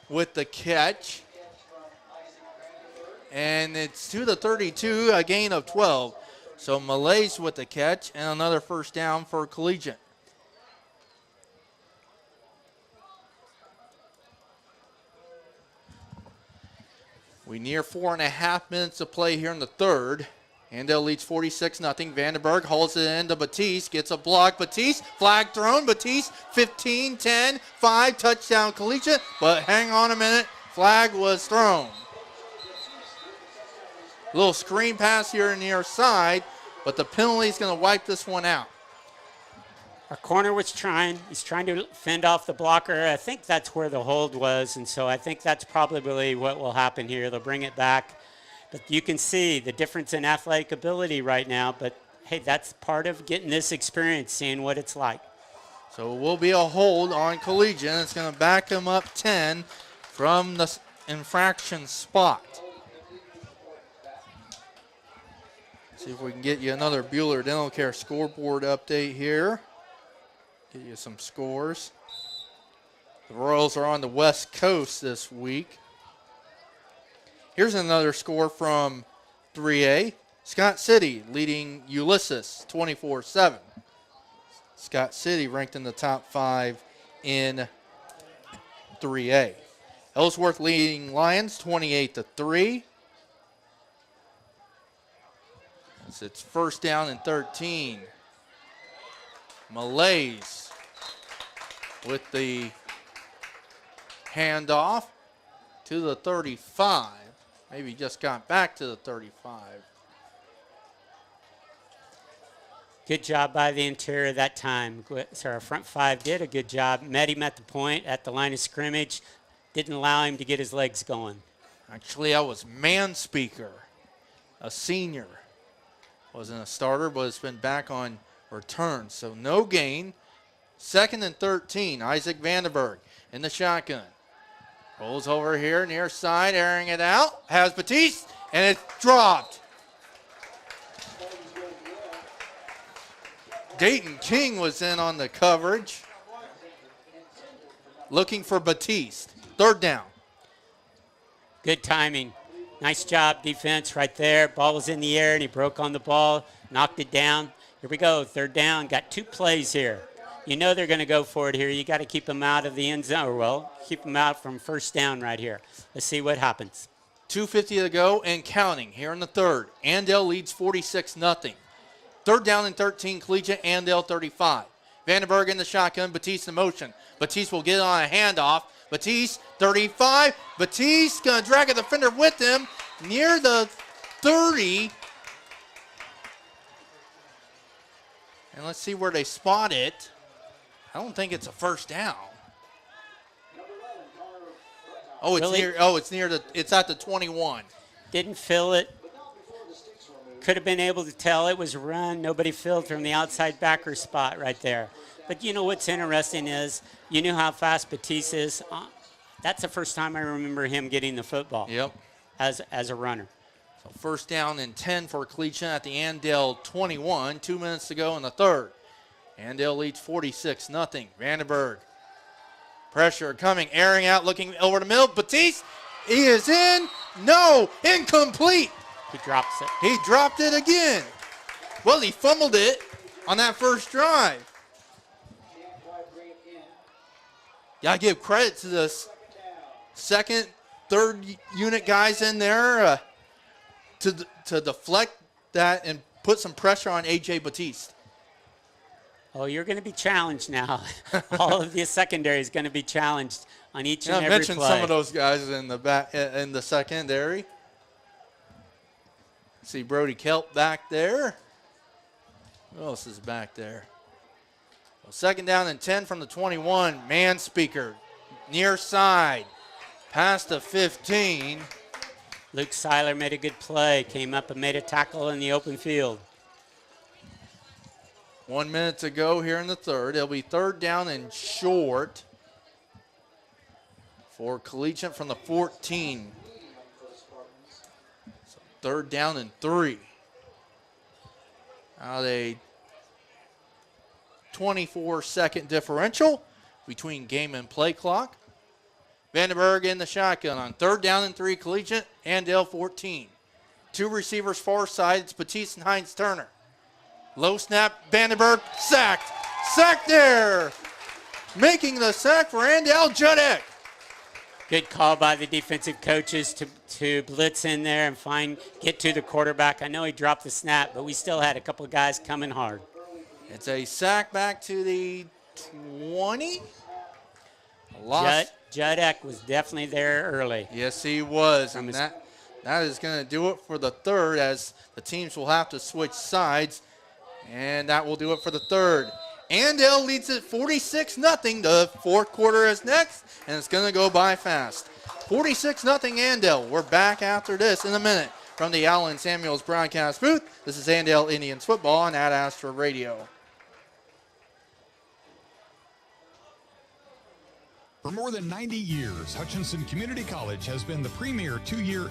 with the catch. And it's to the 32, a gain of 12. So Malaise with the catch and another first down for Collegiate. We near 4.5 minutes of play here in the third. Andale leads 46-0. Vandenberg holds it into Batiste, gets a block. Batiste, flag thrown. Batiste, 15-10, 5, touchdown Collegiate. But hang on a minute, flag was thrown. A little screen pass here in the near side, but the penalty is going to wipe this one out. Our corner was he's trying to fend off the blocker. I think that's where the hold was, and so I think that's probably what will happen here. They'll bring it back. But you can see the difference in athletic ability right now, but hey, that's part of getting this experience, seeing what it's like. So it will be a hold on Collegiate. It's going to back them up 10 from the infraction spot. See if we can get you another Bueller Dental Care scoreboard update here. Get you some scores. The Royals are on the West Coast this week. Here's another score from 3A. Scott City leading Ulysses 24-7. Scott City ranked in the top 5 in 3A. Ellsworth leading Lions 28-3. It's first down and 13. Malaise with the handoff to the 35. Maybe just got back to the 35. Good job by the interior that time. So our front 5 did a good job. Met him at the point, at the line of scrimmage. Didn't allow him to get his legs going. Actually, I was man speaker, a senior. Wasn't a starter, but it's been back on return. So no gain. Second and 13, Isaac Vandenberg in the shotgun. Rolls over here, near side, airing it out. Has Batiste, and it's dropped. Dayton King was in on the coverage. Looking for Batiste. Third down. Good timing. Nice job, defense right there. Ball was in the air, and he broke on the ball, knocked it down. Here we go, third down. Got 2 plays here. You know they're going to go for it here. You got to keep them out of the end zone, or well, keep them out from first down right here. Let's see what happens. 2:50 to go and counting here in the third. Andale leads 46-0. Third down and 13, Collegiate, Andale 35. Vandenberg in the shotgun, Batiste in motion. Batiste will get on a handoff. Batiste, 35. Batiste going to drag a defender with him near the 30. And let's see where they spot it. I don't think it's a first down. Oh, it's really? It's at the 21. Didn't feel it. Could have been able to tell it was a run. Nobody filled from the outside backer spot right there. But you know what's interesting is you knew how fast Batiste is. That's the first time I remember him getting the football. Yep. As a runner. So first down and 10 for Collegiate at the Andale 21. 2 minutes to go in the third. Andale leads 46-0. Vandenberg. Pressure coming, airing out, looking over the middle. Batiste, he is in. No, incomplete. He drops it. He dropped it again. Well, he fumbled it on that first drive. Gotta give credit to the second, third unit guys in there to deflect that and put some pressure on A.J. Batiste. Oh, you're going to be challenged now. All of the secondary is going to be challenged on each and every play. I mentioned some of those guys in the back in the secondary. See Brody Kelp back there. Who else is back there? Well, second down and 10 from the 21. Manspeaker, near side, past the 15. Luke Seiler made a good play, came up and made a tackle in the open field. 1 minute to go here in the third. It'll be third down and short for Collegiate from the 14. So third down and 3. Out of a 24-second differential between game and play clock. Vandenberg in the shotgun on third down and 3. Collegiate, Andale 14. 2 receivers far side. It's Batiste and Hines Turner. Low snap, Vandenberg sacked. Sacked there. Making the sack for Andale, Judek. Good call by the defensive coaches to blitz in there and get to the quarterback. I know he dropped the snap, but we still had a couple of guys coming hard. It's a sack back to the 20. Judek was definitely there early. Yes, he was. And that is going to do it for the third, as the teams will have to switch sides. And that will do it for the third. Andale leads it 46-0. The fourth quarter is next, and it's going to go by fast. 46-0 Andale. We're back after this in a minute from the Allen Samuels broadcast booth. This is Andale Indians football on Ad Astra Radio. For more than 90 years, Hutchinson Community College has been the premier 2-year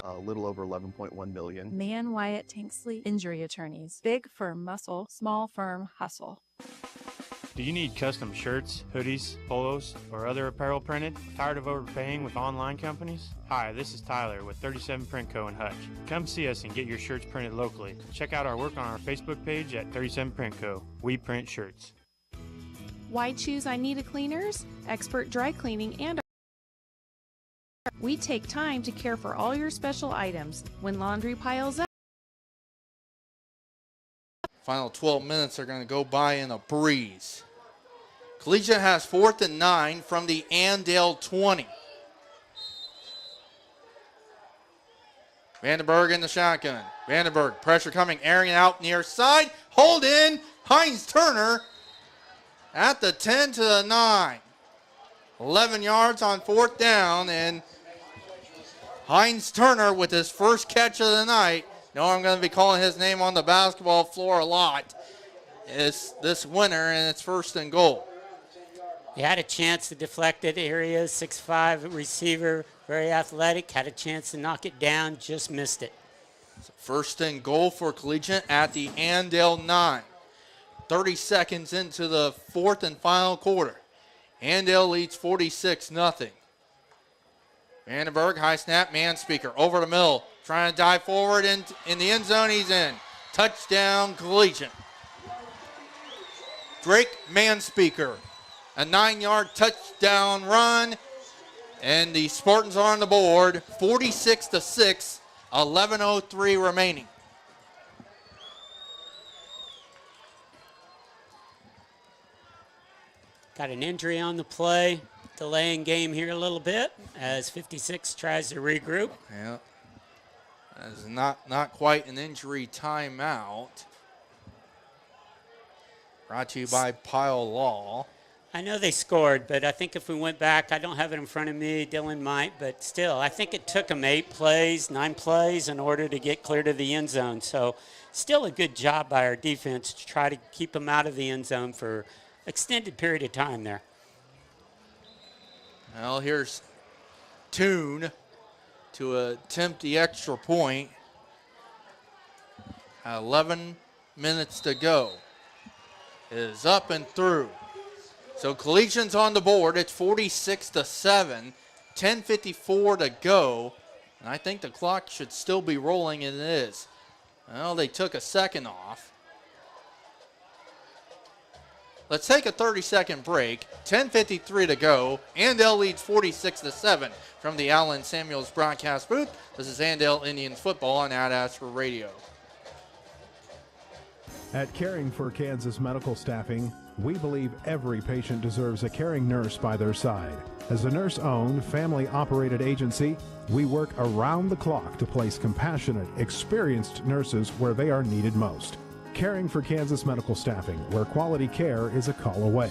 a little over 11.1 million. Man Wyatt Tanksley Injury Attorneys. Big firm muscle, small firm hustle. Do you need custom shirts, hoodies, polos, or other apparel printed? Tired of overpaying with online companies? Hi, this is Tyler with 37 Print Co. in Hutch. Come see us and get your shirts printed locally. Check out our work on our Facebook page at 37 Print Co. We print shirts. Why choose I Need a Cleaners? Expert dry cleaning and we take time to care for all your special items. When laundry piles up, final 12 minutes are going to go by in a breeze. Collegiate has 4th and 9 from the Andale 20. Vandenberg in the shotgun. Vandenberg, pressure coming, airing out near side. Hold in, Hines Turner at the 10 to the 9. 11 yards on 4th down, and Hines Turner with his first catch of the night. No, I'm going to be calling his name on the basketball floor a lot. It's this winter, and it's 1st and goal. He had a chance to deflect it area. 6'5" receiver, very athletic. Had a chance to knock it down, just missed it. So 1st and goal for Collegiate at the Andale 9. 30 seconds into the 4th and final quarter. Andale leads 46-0. Vandenberg, high snap, Manspeaker over the middle, trying to dive forward in the end zone. He's in. Touchdown, Collegiate. Drake Manspeaker, a 9-yard touchdown run, and the Spartans are on the board, 46-6, 11:03 remaining. Got an injury on the play. Delaying game here a little bit as 56 tries to regroup. Yeah, that is not quite an injury timeout. Brought to you by Pile Law. I know they scored, but I think if we went back, I don't have it in front of me, Dylan might, but still, I think it took them 9 plays in order to get clear to the end zone. So still a good job by our defense to try to keep them out of the end zone for extended period of time there. Well, here's Toon to attempt the extra point. 11 minutes to go. It is up and through. So Collegiate's on the board. It's 46-7. 10:54 to go. And I think the clock should still be rolling, and it is. Well, they took a second off. Let's take a 30-second break. 10:53 to go. Andale leads 46-7 from the Allen Samuels broadcast booth. This is Andale Indians football on AdAstra Radio. At Caring for Kansas Medical Staffing, we believe every patient deserves a caring nurse by their side. As a nurse-owned, family-operated agency, we work around the clock to place compassionate, experienced nurses where they are needed most. Caring for Kansas Medical Staffing, where quality care is a call away.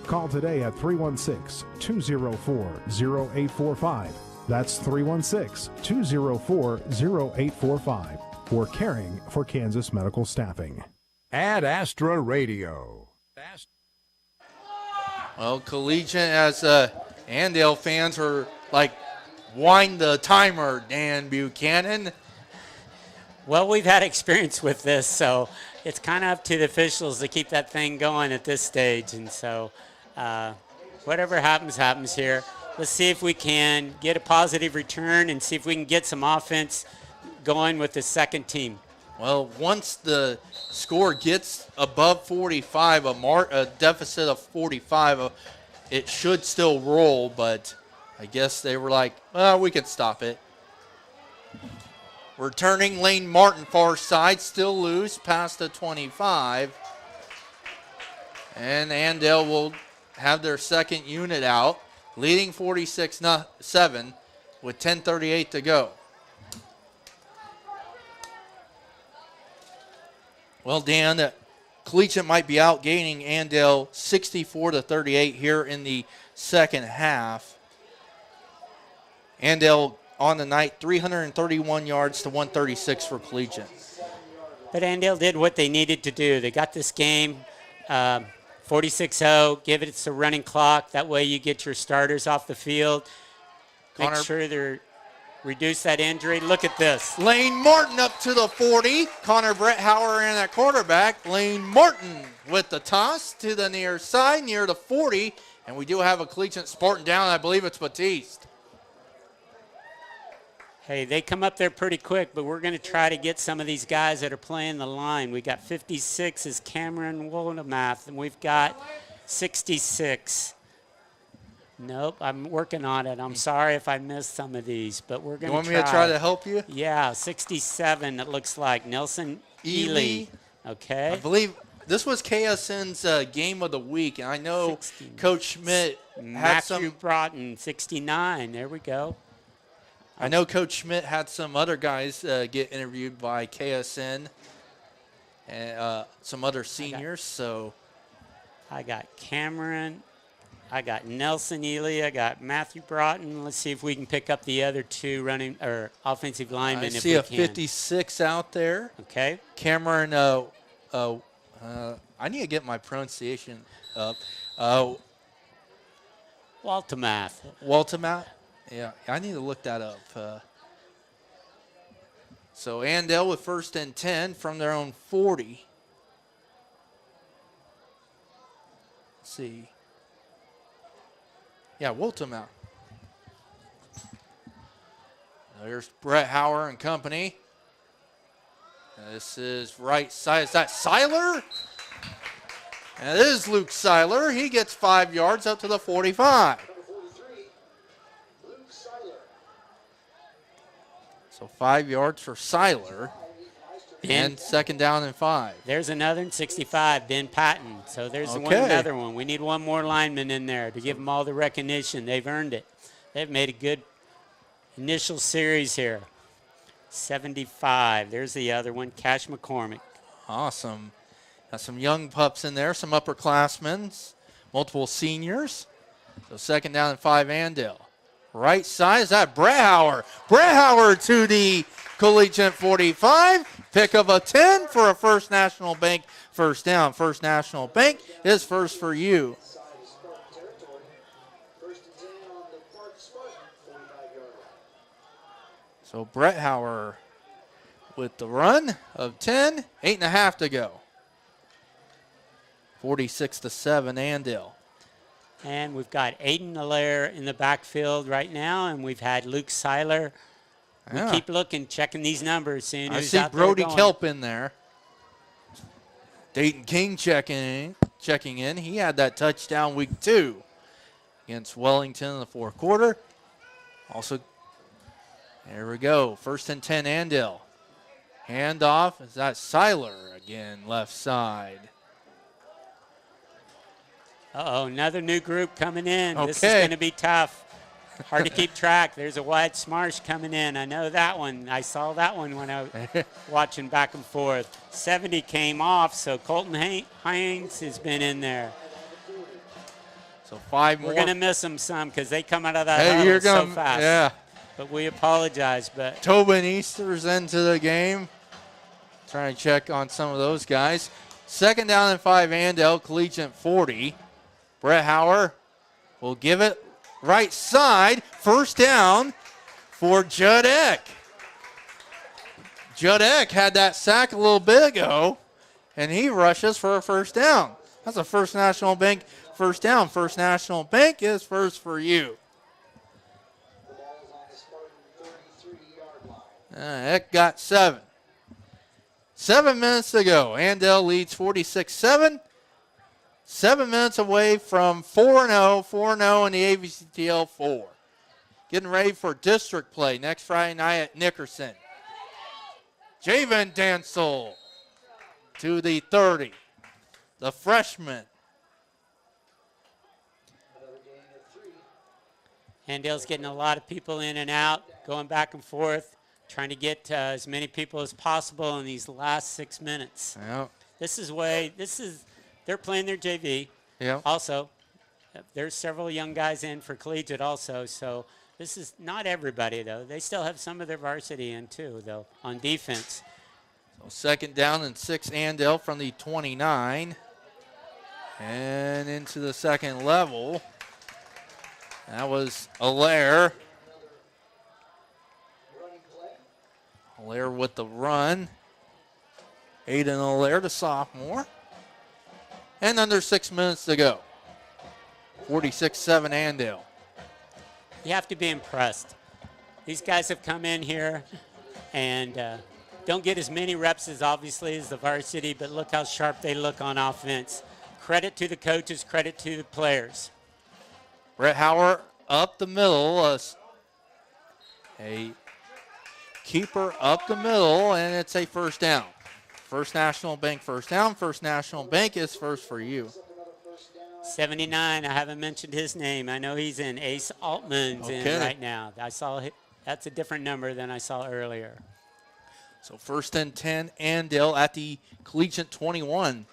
Call today at 316-204-0845. That's 316-204-0845 for Caring for Kansas Medical Staffing. AdAstra Radio. Well, Collegiate, as Andale fans are like, wind the timer, Dan Buchanan. Well, we've had experience with this, so it's kind of up to the officials to keep that thing going at this stage. And so whatever happens, happens here. Let's see if we can get a positive return and see if we can get some offense going with the second team. Well, once the score gets above 45, a deficit of 45, it should still roll, but I guess they were like, well, we can stop it. Returning Lane Martin, far side, still loose, past the 25. And Andale will have their second unit out, leading 46-7 with 10:38 to go. Well, Dan, Collegiate might be outgaining Andale 64-38 here in the second half. Andale on the night, 331 yards to 136 for Collegiate. But Andale did what they needed to do. They got this game 46-0, give it a running clock. That way you get your starters off the field. Make sure they're reduce that injury. Look at this. Lane Martin up to the 40. Connor Bretthauer in at quarterback. Lane Martin with the toss to the near side, near the 40. And we do have a Collegiate Spartan down. I believe it's Batiste. Hey, they come up there pretty quick, but we're going to try to get some of these guys that are playing the line. We got 56 is Cameron Wollemath, and we've got 66. Nope, I'm working on it. I'm sorry if I missed some of these, but we're going to try. You want me to try to help you? Yeah, 67, it looks like. Nelson Ely. Okay. I believe this was KSN's game of the week, and I know 16. Coach Schmidt had some. Matthew Broughton, 69. There we go. I know Coach Schmidt had some other guys get interviewed by KSN and some other seniors. I got Cameron. I got Nelson Ely. I got Matthew Broughton. Let's see if we can pick up the other two running or offensive linemen. I see a 56 out there. Okay. Cameron. I need to get my pronunciation up. Wollemath. Wollemath. Yeah, I need to look that up. So Andale with 1st and 10 from their own 40. Let's see. Yeah, Wollemath. There's Bretthauer and company. This is right side. Is that Seiler? And it is Luke Seiler. He gets 5 yards up to the 45. So 5 yards for Seiler. And 2nd down and 5. There's another 65, Ben Patton. So there's another one. We need one more lineman in there to give them all the recognition. They've earned it. They've made a good initial series here. 75. There's the other one, Cash McCormick. Awesome. Got some young pups in there, some upperclassmen, multiple seniors. So 2nd down and 5, Andale. Right side, is that Bretthauer? Bretthauer to the Collegiate 45. Pick of a 10 for a First National Bank first down. First National Bank is first for you. So Brett Hauer with the run of 10, 8.5 to go. 46-7 Andale. And we've got Aiden Allaire in the backfield right now, and we've had Luke Seiler. We keep looking, checking these numbers, seeing who's out there. I see Brody Kelp in there. Dayton King checking in. He had that touchdown week 2 against Wellington in the fourth quarter. Also, there we go. 1st and 10 Andale. Handoff. Is that Seiler again, left side? Uh-oh, another new group coming in. Okay. This is going to be tough. Hard to keep track. There's a wide smarsh coming in. I know that one. I saw that one when I was watching back and forth. 70 came off, so Colton Hines has been in there. So 5 more. We're going to miss them some because they come out of that huddle so fast. Yeah. But we apologize. But Tobin Easter's into the game. Trying to check on some of those guys. 2nd down and 5 Andale, Collegiate 40. Brett Hauer will give it right side. 1st down for Judd Eck. Judd Eck had that sack a little bit ago, and he rushes for a 1st down. That's a First National Bank 1st down. First National Bank is first for you. Eck got 7. 7 minutes to go. Andale leads 46-7. 7 minutes away from 4-0. 4-0 in the AVCTL 4. Getting ready for district play next Friday night at Nickerson. Javen Dansel to the 30. The freshman. Andale's getting a lot of people in and out, going back and forth, trying to get as many people as possible in these last 6 minutes. Yep. They're playing their JV. Yep. Also, there's several young guys in for Collegiate also, so this is not everybody, though. They still have some of their varsity in, too, though, on defense. So 2nd down and 6 Andale from the 29. And into the second level. That was Allaire. Allaire with the run. Aiden Allaire, the sophomore. And under 6 minutes to go. 46-7 Andale. You have to be impressed. These guys have come in here and don't get as many reps as obviously as the varsity, but look how sharp they look on offense. Credit to the coaches, credit to the players. Brett Hauer up the middle. A keeper up the middle, and it's a 1st down. First National Bank 1st down. First National Bank is first for you. 79, I haven't mentioned his name. I know he's in. Ace Altman's in right now. That's a different number than I saw earlier. So 1st and 10, Andale at the Collegiate 21.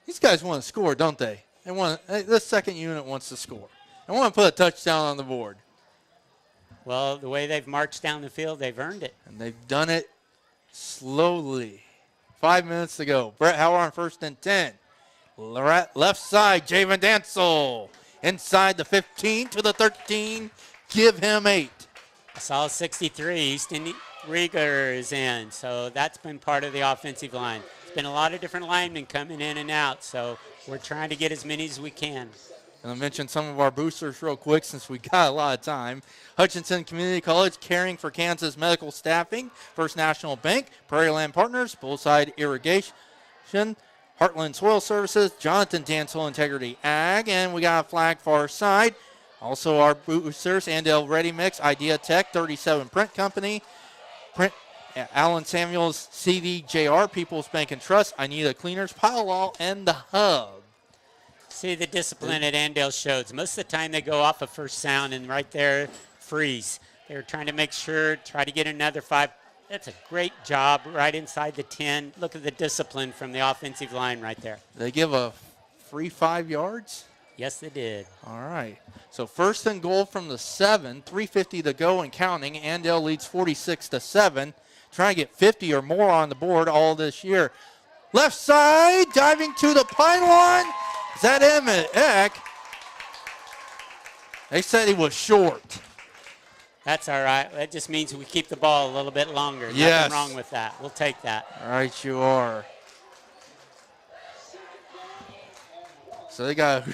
These guys want to score, don't they? This second unit wants to score. They want to put a touchdown on the board. Well, the way they've marched down the field, they've earned it. And they've done it slowly. 5 minutes to go. Brett Hauer on 1st and 10. Left side, Javen Dansel. Inside the 15 to the 13. Give him 8. I saw 63. Easton Rieger is in. So that's been part of the offensive line. There's been a lot of different linemen coming in and out. So we're trying to get as many as we can. And I'll mention some of our boosters real quick since we got a lot of time. Hutchinson Community College, Caring for Kansas Medical Staffing, First National Bank, Prairie Land Partners, Bullside Irrigation, Heartland Soil Services, Jonathan Dansel Integrity Ag, and we got a flag far side. Also our boosters, Andale Ready Mix, Idea Tech, 37 Print Company, Alan Samuels, CVJR, People's Bank and Trust, I Need a Cleaners, Pile Wall, and the Hub. See the discipline at Andale shows. Most of the time they go off a first sound and right there freeze. They're trying to make sure, try to get another 5. That's a great job right inside the 10. Look at the discipline from the offensive line right there. They give a free 5 yards? Yes, they did. All right. So 1st and goal from the 7, 3:50 to go and counting. Andale leads 46-7. Trying to get 50 or more on the board all this year. Left side, diving to the pylon. Is that Emmett Eck? They said he was short. That's all right. That just means we keep the ball a little bit longer. Yes. Nothing wrong with that. We'll take that. All right, you are. So they got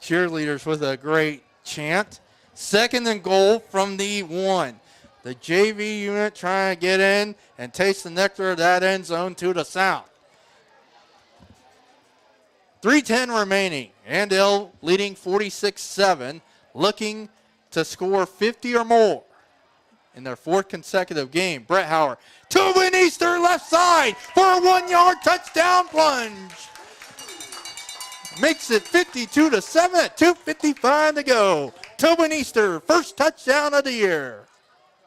cheerleaders with a great chant. 2nd and goal from the 1. The JV unit trying to get in and taste the nectar of that end zone to the south. 3:10 remaining. Andale leading 46-7, looking to score 50 or more in their 4th consecutive game. Brett Howard to Win Easter left side for a 1-yard touchdown plunge. Makes it 52-7 at 2:55 to go. Tobin Easter, first touchdown of the year.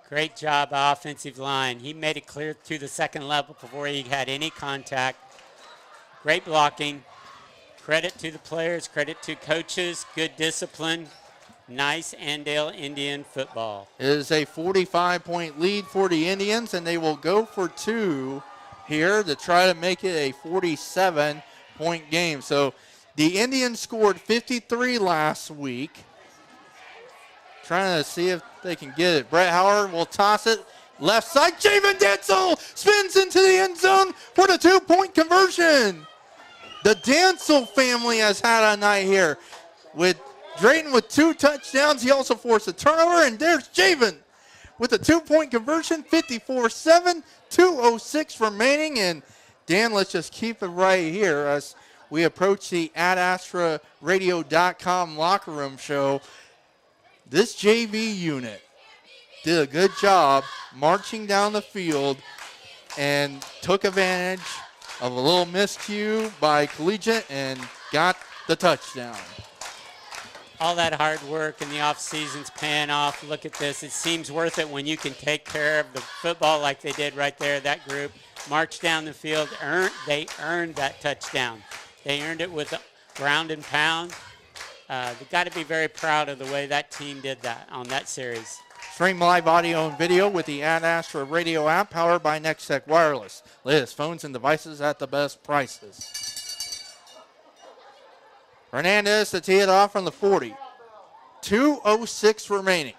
Great job, offensive line. He made it clear to the 2nd level before he had any contact. Great blocking. Credit to the players, credit to coaches, good discipline. Nice Andale Indian football. It is a 45-point lead for the Indians, and they will go for 2 here to try to make it a 47-point game. So the Indians scored 53 last week. Trying to see if they can get it. Brett Howard will toss it left side. Javen Dancel spins into the end zone for the 2-point conversion. The Dancel family has had a night here with Drayton with 2 touchdowns. He also forced a turnover, and there's Javen with a 2-point conversion, 54-7, 2:06 remaining. And Dan, let's just keep it right here as we approach the AdAstraRadio.com locker room show. This JV unit did a good job marching down the field and took advantage of a little miscue by Collegiate and got the touchdown. All that hard work in the off season's paying off. Look at this. It seems worth it when you can take care of the football like they did right there, that group. March down the field. They earned that touchdown. They earned it with a ground and pound. They've got to be very proud of the way that team did that on that series. Stream live audio and video with the Ad Astra radio app powered by Nextech Wireless. Latest phones and devices at the best prices. Hernandez to tee it off from the 40. 2:06 remaining.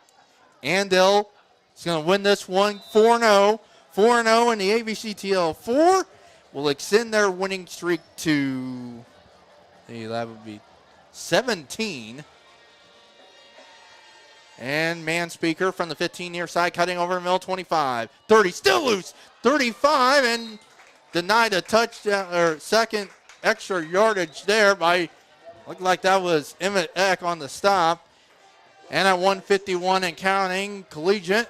Andale is going to win this one 4-0. 4-0 in the ABCTL 4 will extend their winning streak to, that would be 17. And Manspeaker from the 15 near side, cutting over the middle, 25, 30, still loose, 35, and denied a touchdown or second extra yardage there by, looked like that was Emmett Eck on the stop. And at 1:51 and counting, Collegiate.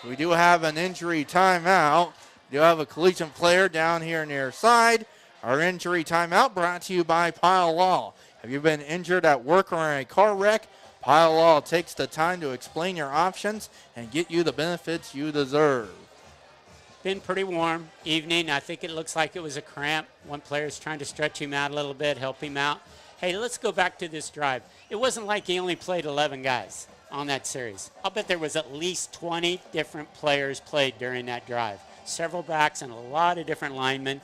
We do have an injury timeout. We do have a Collegiate player down here near side. Our injury timeout brought to you by Pile Law. Have you been injured at work or in a car wreck? Pile Law takes the time to explain your options and get you the benefits you deserve. Been pretty warm evening. I think it looks like it was a cramp. One player's trying to stretch him out a little bit, help him out. Hey, let's go back to this drive. It wasn't like he only played 11 guys on that series. I'll bet there was at least 20 different players played during that drive. Several backs and a lot of different linemen.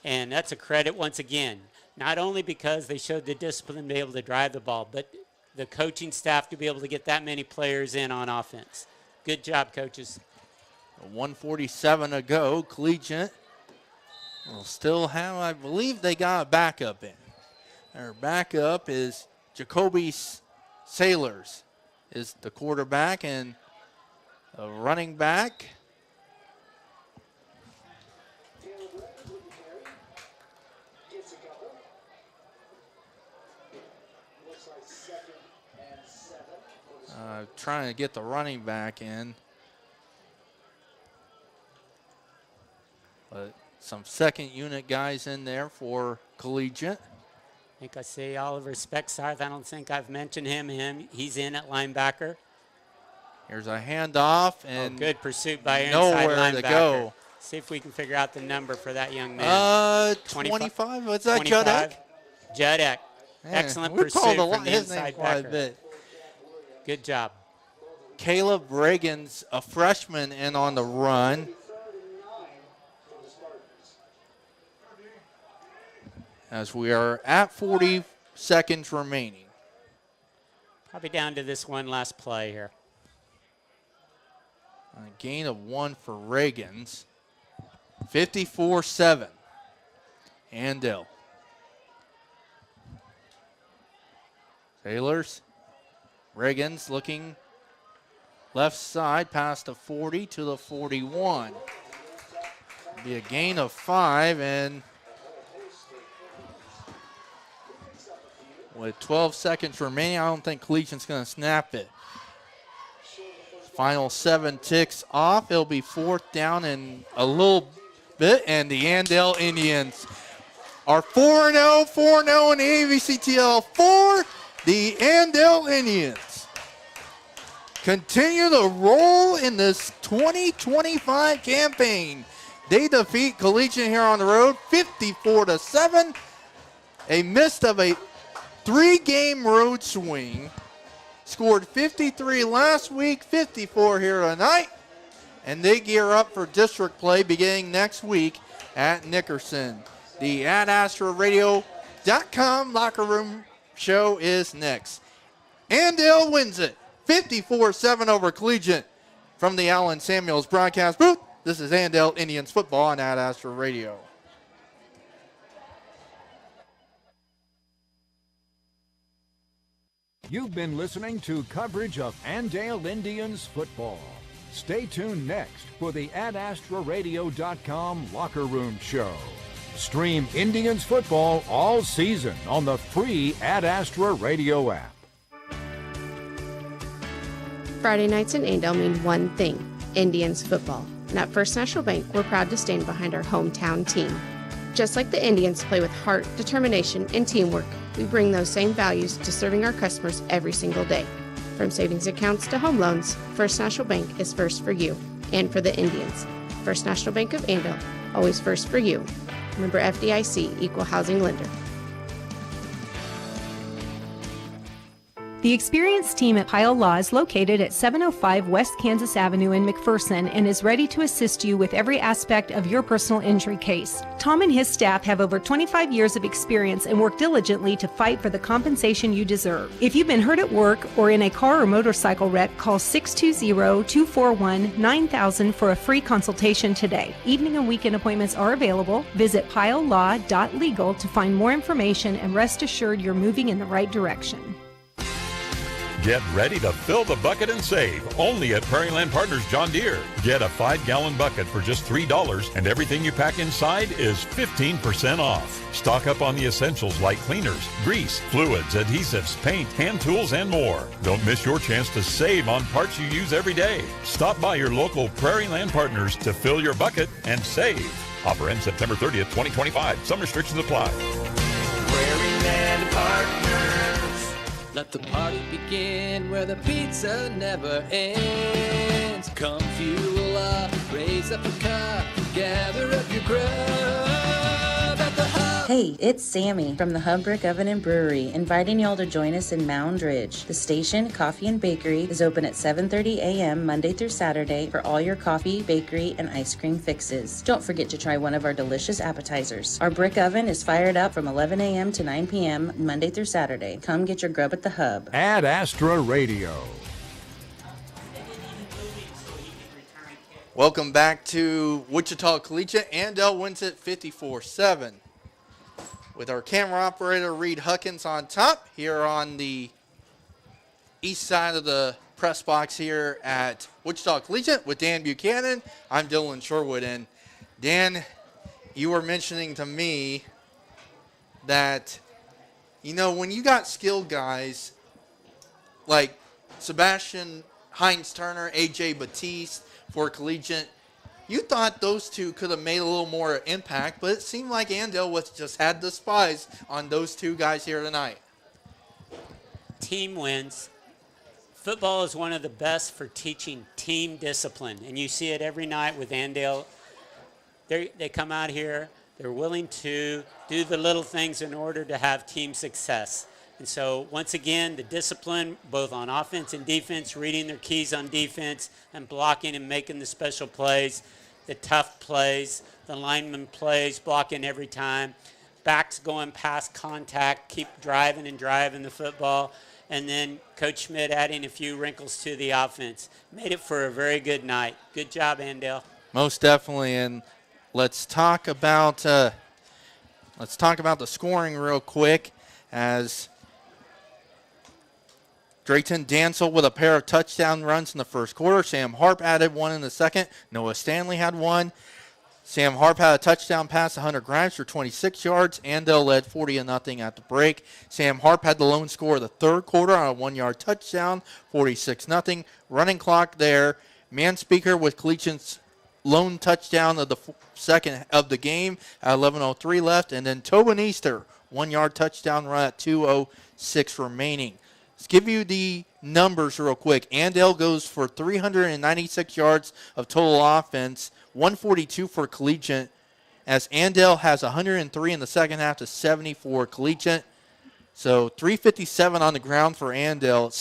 And that's a credit once again, not only because they showed the discipline to be able to drive the ball, but the coaching staff to be able to get that many players in on offense. Good job, coaches. 1:47 to go. Collegiate will still have, I believe they got a backup in. Their backup is Jacoby Sailors is the quarterback, and a running back. Trying to get the running back in. But some second unit guys in there for Collegiate. I think I see Oliver Specksarth. I don't think I've mentioned him. He's in at linebacker. Here's a handoff, and good pursuit by inside nowhere linebacker. To go. See if we can figure out the number for that young man. 25. What's that, Judd Eck? Judd Eck. Excellent pursuit from the inside backer. Good job. Caleb Reagan's a freshman in on the run. As we are at 40 seconds remaining. Probably down to this one last play here. A gain of 1 for Reagans. 54-7. Andale. Taylors. Reagans looking left side past the 40 to the 41. Be a gain of 5, and with 12 seconds remaining, I don't think Collegiate's going to snap it. Final 7 ticks off. It'll be 4th down in a little bit, and the Andale Indians are 4-0, 4-0 in the AVCTL for the Andale Indians. Continue to roll in this 2025 campaign. They defeat Collegiate here on the road 54-7. A mist of a 3-game road swing. Scored 53 last week, 54 here tonight. And they gear up for district play beginning next week at Nickerson. The AdAstraRadio.com locker room show is next. Andale wins it 54-7 over Collegiate. From the Allen Samuels broadcast booth, this is Andale Indians football on AdAstra Radio. You've been listening to coverage of Andale Indians football. Stay tuned next for the AdAstraRadio.com locker room show. Stream Indians football all season on the free AdAstra Radio app. Friday nights in Andale mean one thing, Indians football. And at First National Bank, we're proud to stand behind our hometown team. Just like the Indians play with heart, determination, and teamwork, we bring those same values to serving our customers every single day. From savings accounts to home loans, First National Bank is first for you and for the Indians. First National Bank of Andale, always first for you. Member FDIC, Equal Housing Lender. The experienced team at Pyle Law is located at 705 West Kansas Avenue in McPherson and is ready to assist you with every aspect of your personal injury case. Tom and his staff have over 25 years of experience and work diligently to fight for the compensation you deserve. If you've been hurt at work or in a car or motorcycle wreck, call 620-241-9000 for a free consultation today. Evening and weekend appointments are available. Visit pylelaw.legal to find more information and rest assured you're moving in the right direction. Get ready to fill the bucket and save, only at Prairieland Partners John Deere. Get a 5-gallon bucket for just $3, and everything you pack inside is 15% off. Stock up on the essentials like cleaners, grease, fluids, adhesives, paint, hand tools, and more. Don't miss your chance to save on parts you use every day. Stop by your local Prairieland Partners to fill your bucket and save. Offer ends September 30th, 2025. Some restrictions apply. Prairieland Partners. Let the party begin where the pizza never ends. Come fuel up, raise up a cup, gather up your grub at the Hub. Hey, it's Sammy from the Hub Brick Oven and Brewery, inviting y'all to join us in Mound Ridge. The station, Coffee and Bakery, is open at 7:30 a.m. Monday through Saturday for all your coffee, bakery, and ice cream fixes. Don't forget to try one of our delicious appetizers. Our brick oven is fired up from 11 a.m. to 9 p.m. Monday through Saturday. Come get your grub at the Hub. AdAstra Radio. Welcome back to Wichita Collegiate. Andale wins it 54-7. With our camera operator, Reed Huckins, on top here on the east side of the press box here at Wichita Collegiate with Dan Buchanan. I'm Dylan Sherwood. And Dan, you were mentioning to me that, you know, when you got skilled guys like Sebastian Hines-Turner, A.J. Batiste for Collegiate, you thought those two could have made a little more impact, but it seemed like Andale just had the spies on those two guys here tonight. Team wins. Football is one of the best for teaching team discipline, and you see it every night with Andale. They come out here, they're willing to do the little things in order to have team success. And so, once again, the discipline, both on offense and defense, reading their keys on defense and blocking and making the special plays, the tough plays, the lineman plays, blocking every time, backs going past contact, keep driving and driving the football. and then Coach Schmidt adding a few wrinkles to the offense. Made it for a very good night. Good job, Andale. Most definitely, and let's talk about the scoring real quick as Drayton Dansel with a pair of touchdown runs in the first quarter. Sam Harp added one in the second. Noah Stanley had one. Sam Harp had a touchdown pass to Hunter Grimes for 26 yards. Andale led 40-0 at the break. Sam Harp had the lone score of the third quarter on a 1-yard touchdown, 46-0. Running clock there. Manspeaker with Collegiate's lone touchdown of the second of the game at 11:03 left. And then Tobin Easter, 1-yard touchdown run at 2:06 remaining. Let's give you the numbers real quick. Andale goes for 396 yards of total offense, 142 for Collegiate, as Andale has 103 in the second half to 74 Collegiate. So 357 on the ground for Andale.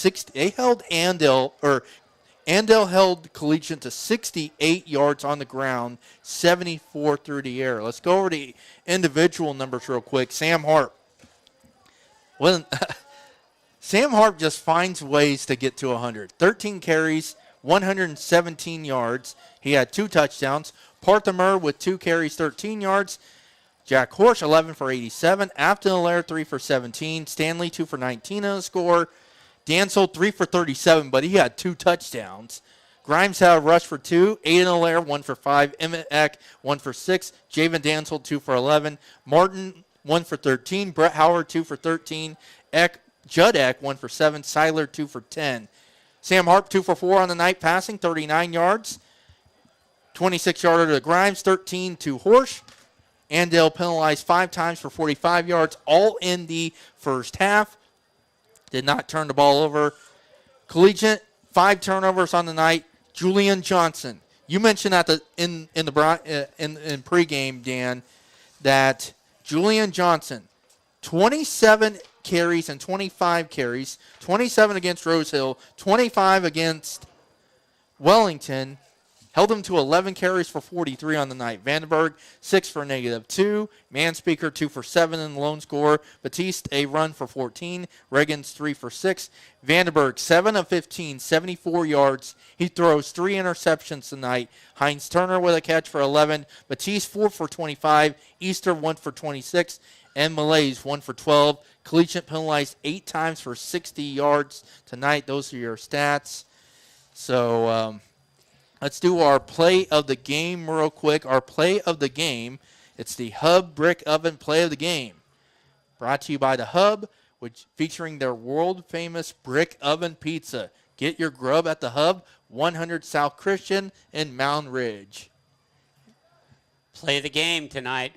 Andale held Collegiate to 68 yards on the ground, 74 through the air. Let's go over the individual numbers real quick. Sam Harp. Sam Harp just finds ways to get to 100. 13 carries, 117 yards. He had 2 touchdowns. Parthamer with 2 carries, 13 yards. Jack Horsch, 11 for 87. Afton Allaire, 3 for 17. Stanley, 2 for 19 on the score. Dansel, 3 for 37, but he had 2 touchdowns. Grimes had a rush for 2. Aiden Allaire, 1 for 5. Emmett Eck, 1 for 6. Javen Dansel, 2 for 11. Martin, 1 for 13. Brett Howard, 2 for 13. Judd Eck, 1 for 7. Seiler, 2 for 10. Sam Harp, 2 for 4 on the night, passing, 39 yards. 26-yarder to Grimes, 13 to Horsch. Andale penalized 5 times for 45 yards, all in the first half. Did not turn the ball over. Collegiate, 5 turnovers on the night. Julian Johnson. You mentioned in pregame, Dan, that Julian Johnson, 27 carries and 25 carries, 27 against Rose Hill, 25 against Wellington, held him to 11 carries for 43 on the night. Vandenberg, 6 for -2. Manspeaker, 2 for 7 in the lone score. Batiste, a run for 14. Reagans, 3 for 6. Vandenberg, 7 of 15, 74 yards. He throws 3 interceptions tonight. Heinz Turner with a catch for 11. Batiste, 4 for 25. Easter, 1 for 26. And Malays, 1 for 12. Collegiate penalized 8 times for 60 yards tonight. Those are your stats. So let's do our play of the game real quick. Our play of the game, it's the Hub Brick Oven play of the game. Brought to you by the Hub, which featuring their world-famous brick oven pizza. Get your grub at the Hub, 100 South Christian in Mound Ridge. Play of the game tonight.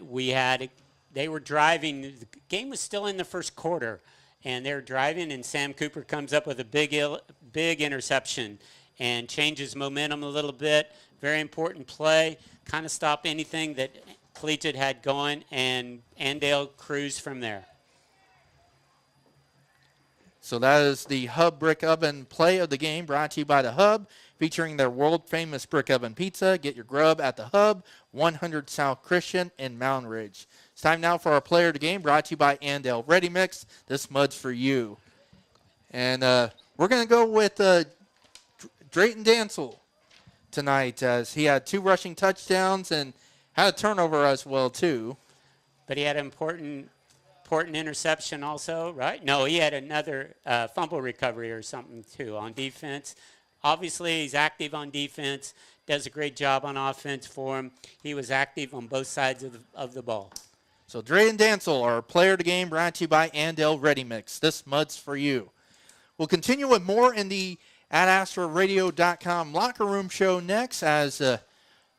They were driving. The game was still in the first quarter, and they were driving, and Sam Cooper comes up with a big interception and changes momentum a little bit. Very important play. Kind of stopped anything that Collegiate had going, and Andale cruised from there. So that is the Hub Brick Oven play of the game, brought to you by the Hub, featuring their world-famous brick oven pizza. Get your grub at the Hub, 100 South Christian in Mound Ridge. It's time now for our player of the game, brought to you by Andale Ready Mix. This mud's for you. And we're going to go with Drayton Dansel tonight, as he had 2 rushing touchdowns and had a turnover as well, too. But he had an important interception also, right? No, he had another fumble recovery or something, too, on defense. Obviously, he's active on defense, does a great job on offense for him. He was active on both sides of the ball. So Drayton Dansel, our player of the game, brought to you by Andale Ready Mix. This mud's for you. We'll continue with more in the AdAstraRadio.com locker room show next, as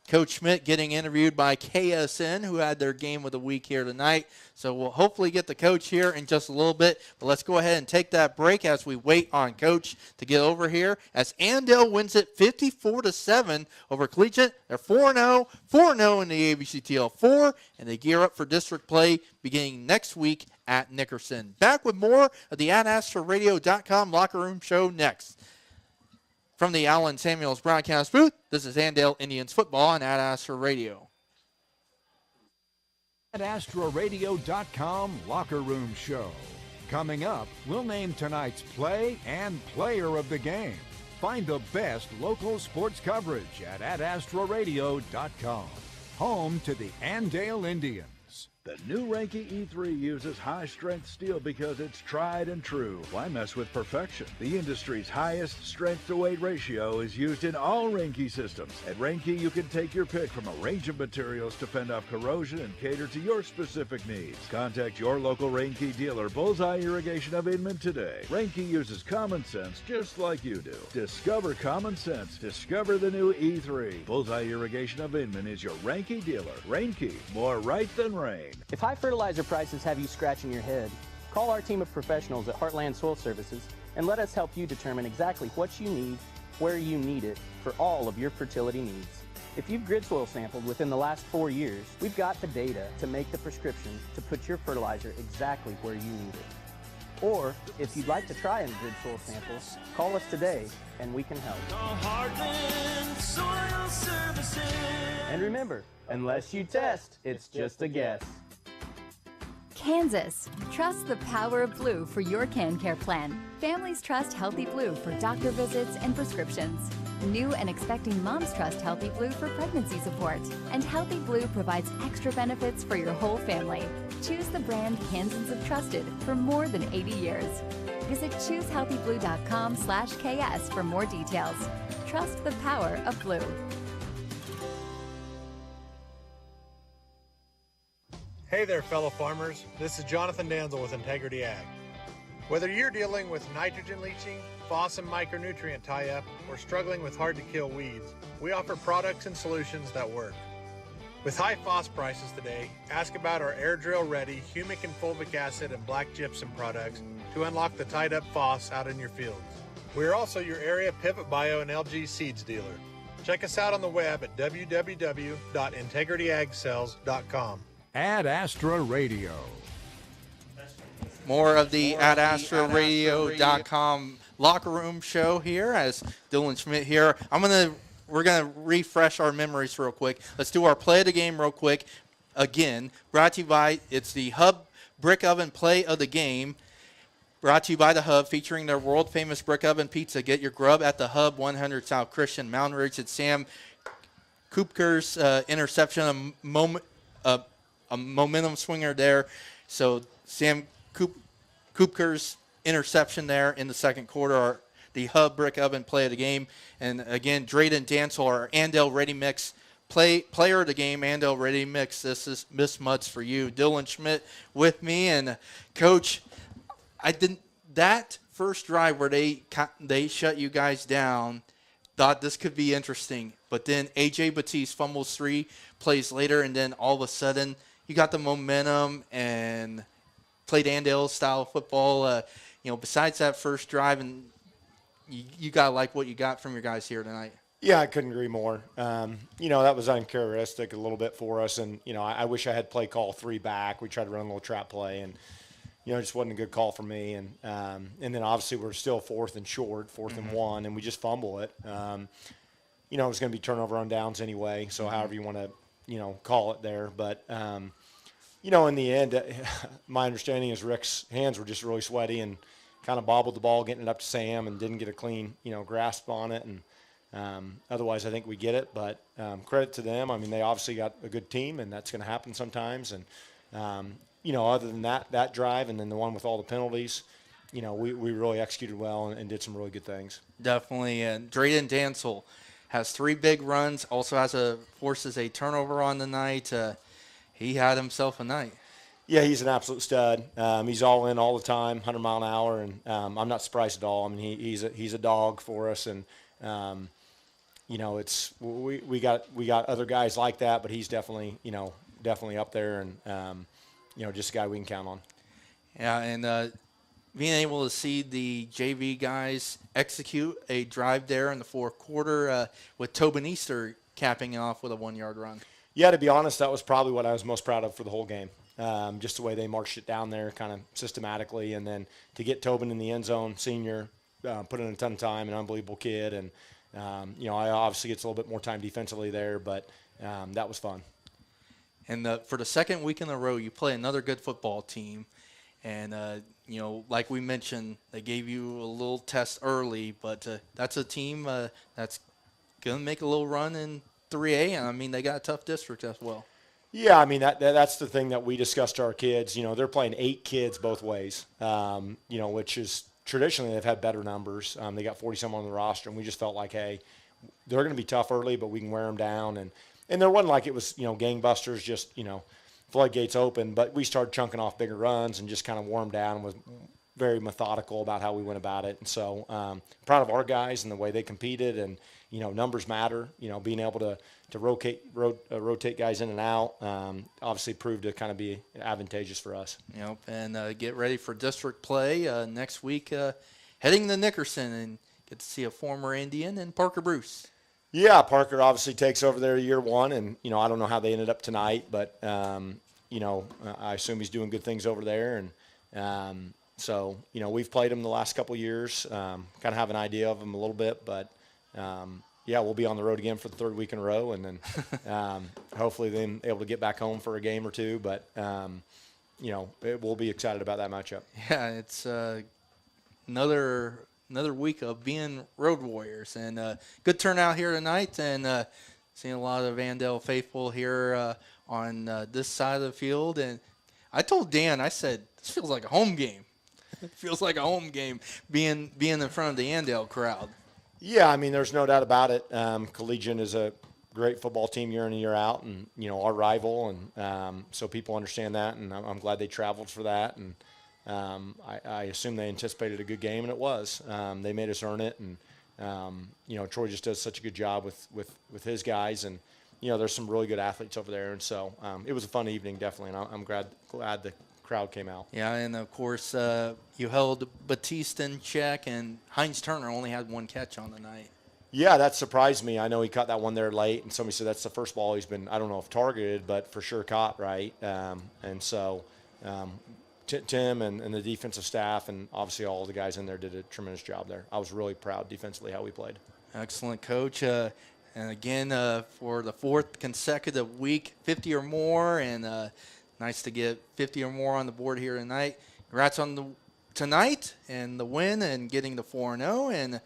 Coach Schmidt getting interviewed by KSN, who had their game of the week here tonight. So we'll hopefully get the coach here in just a little bit. But let's go ahead and take that break as we wait on Coach to get over here, as Andale wins it 54-7 over Collegiate. They're 4-0, 4-0 in the ABCTL4, and they gear up for district play beginning next week at Nickerson. Back with more of the AdAstraRadio.com locker room show next. From the Allen Samuels broadcast booth, this is Andale Indians football on Ad Astra Radio. AdAstraRadio.com locker room show. Coming up, we'll name tonight's play and player of the game. Find the best local sports coverage at AdAstroRadio.com. Home to the Andale Indians. The new Ranke E3 uses high-strength steel because it's tried and true. Why mess with perfection? The industry's highest strength-to-weight ratio is used in all Ranke systems. At Ranke, you can take your pick from a range of materials to fend off corrosion and cater to your specific needs. Contact your local Ranke dealer, Bullseye Irrigation of Inman, today. Ranke uses common sense just like you do. Discover common sense. Discover the new E3. Bullseye Irrigation of Inman is your Ranke dealer. Ranke, more right than rain. If high fertilizer prices have you scratching your head, call our team of professionals at Heartland Soil Services and let us help you determine exactly what you need, where you need it, for all of your fertility needs. If you've grid soil sampled within the last 4 years, we've got the data to make the prescription to put your fertilizer exactly where you need it. Or, if you'd like to try a grid soil sample, call us today and we can help. Heartland Soil Services. And remember, unless you test, it's just a guess. Kansas. Trust the power of blue for your CanCare plan. Families trust Healthy Blue for doctor visits and prescriptions. New and expecting moms trust Healthy Blue for pregnancy support. And Healthy Blue provides extra benefits for your whole family. Choose the brand Kansans have trusted for more than 80 years. Visit choosehealthyblue.com/KS for more details. Trust the power of blue. Hey there, fellow farmers. This is Jonathan Danzel with Integrity Ag. Whether you're dealing with nitrogen leaching, phos and micronutrient tie-up, or struggling with hard-to-kill weeds, we offer products and solutions that work. With high phos prices today, ask about our air drill ready humic and fulvic acid and black gypsum products to unlock the tied up phos out in your fields. We are also your area Pivot Bio and LG Seeds dealer. Check us out on the web at www.integrityagsells.com. Ad Astra Radio. More of the AdAstroRadio.com locker room show here as Dylan Schmidt here. We're gonna refresh our memories real quick. Let's do our play of the game real quick. Again, brought to you by, it's the Hub Brick Oven Play of the Game. Brought to you by the Hub, featuring their world famous brick oven pizza. Get your grub at the Hub, 100 South Christian, Mountain Ridge. It's Sam Kupker's interception, a momentum swinger there. So Sam Kupker's interception there in the second quarter, the Hub Brick Oven Play of the Game. And again, Drayden Dancel, our Andale Ready Mix player of the game, Andale Ready Mix. This is Miss Muds for you. Dylan Schmidt with me. And Coach, that first drive where they shut you guys down, thought this could be interesting. But then A.J. Batiste fumbles 3 plays later, and then all of a sudden you got the momentum and played Andale style football. Besides that first drive, and you got to like what you got from your guys here tonight. Yeah, I couldn't agree more. That was uncharacteristic a little bit for us, and I wish I had play call 3 back. We tried to run a little trap play, and it just wasn't a good call for me. And then obviously we're still fourth and 1, and we just fumble it. It was going to be turnover on downs anyway, so however you want to call it there. But in the end, my understanding is Rick's hands were just really sweaty and kind of bobbled the ball getting it up to Sam and didn't get a clean grasp on it. And otherwise I think we get it, but credit to them. I mean, they obviously got a good team, and that's going to happen sometimes. And other than that drive and then the one with all the penalties, we really executed well and did some really good things. Definitely. And Drayden Dancel has 3 big runs, also forces a turnover on the night. He had himself a night. Yeah, he's an absolute stud. He's all in all the time, 100 mile an hour, and I'm not surprised at all. I mean, he's a dog for us, and it's we got other guys like that, but he's definitely up there, and just a guy we can count on. Yeah, and being able to see the JV guys execute a drive there in the fourth quarter with Tobin Easter capping it off with a 1-yard run. Yeah, to be honest, that was probably what I was most proud of for the whole game. Just the way they marched it down there kind of systematically, and then to get Tobin in the end zone, senior, put in a ton of time, an unbelievable kid, and I obviously gets a little bit more time defensively there, but that was fun. And for the second week in a row, you play another good football team, and like we mentioned, they gave you a little test early, but that's a team that's going to make a little run in 3A. And, I mean, they got a tough district as well. Yeah, I mean, that's the thing that we discussed to our kids. They're playing 8 kids both ways, which is traditionally they've had better numbers. They got 40-some on the roster, and we just felt like, hey, they're going to be tough early, but we can wear them down. And there wasn't like it was, gangbusters, just, floodgates open, but we started chunking off bigger runs and just kind of wore them down and was very methodical about how we went about it. And so proud of our guys and the way they competed, and, numbers matter, being able to rotate guys in and out, obviously proved to kind of be advantageous for us. Yep, and get ready for district play next week, heading to Nickerson, and get to see a former Indian and Parker Bruce. Yeah, Parker obviously takes over there year 1, and, I don't know how they ended up tonight, but, I assume he's doing good things over there. And so, we've played him the last couple of years, kind of have an idea of him a little bit, but, yeah, we'll be on the road again for the 3rd week in a row, and then hopefully then able to get back home for a game or two. But, we'll be excited about that matchup. Yeah, it's another week of being road warriors, and good turnout here tonight, and seeing a lot of Andale faithful here on this side of the field. And I told Dan, I said, this feels like a home game. It feels like a home game being in front of the Andale crowd. Yeah, I mean, there's no doubt about it. Collegiate is a great football team year in and year out, and, our rival, and so people understand that, and I'm glad they traveled for that. And I assume they anticipated a good game, and it was. They made us earn it, and Troy just does such a good job with his guys, and there's some really good athletes over there, and so it was a fun evening, definitely, and I'm glad the crowd came out. Yeah, and of course you held Batiste in check, and Heinz Turner only had 1 catch on the night. Yeah, that surprised me. I know he caught that one there late, and somebody said that's the first ball he's been, I don't know if targeted, but for sure caught, right? And so Tim and the defensive staff and obviously all the guys in there did a tremendous job there. I was really proud defensively how we played. Excellent, Coach. And again, for the 4th consecutive week, 50 or more, and nice to get 50 or more on the board here tonight. Congrats on tonight and the win and getting the 4-0, and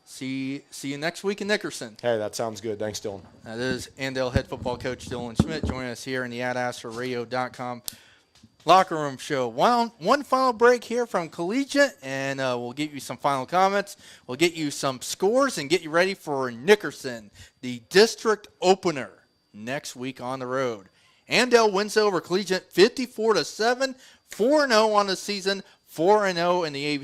see you next week in Nickerson. Hey, that sounds good. Thanks, Dylan. That is Andale head football coach Dylan Schmidt joining us here in the AdAstroRadio.com Locker Room Show. One final break here from Collegiate, and we'll get you some final comments. We'll get you some scores and get you ready for Nickerson, the district opener, next week on the road. Andale wins over Collegiate 54-7, 4-0 on the season, 4-0 in the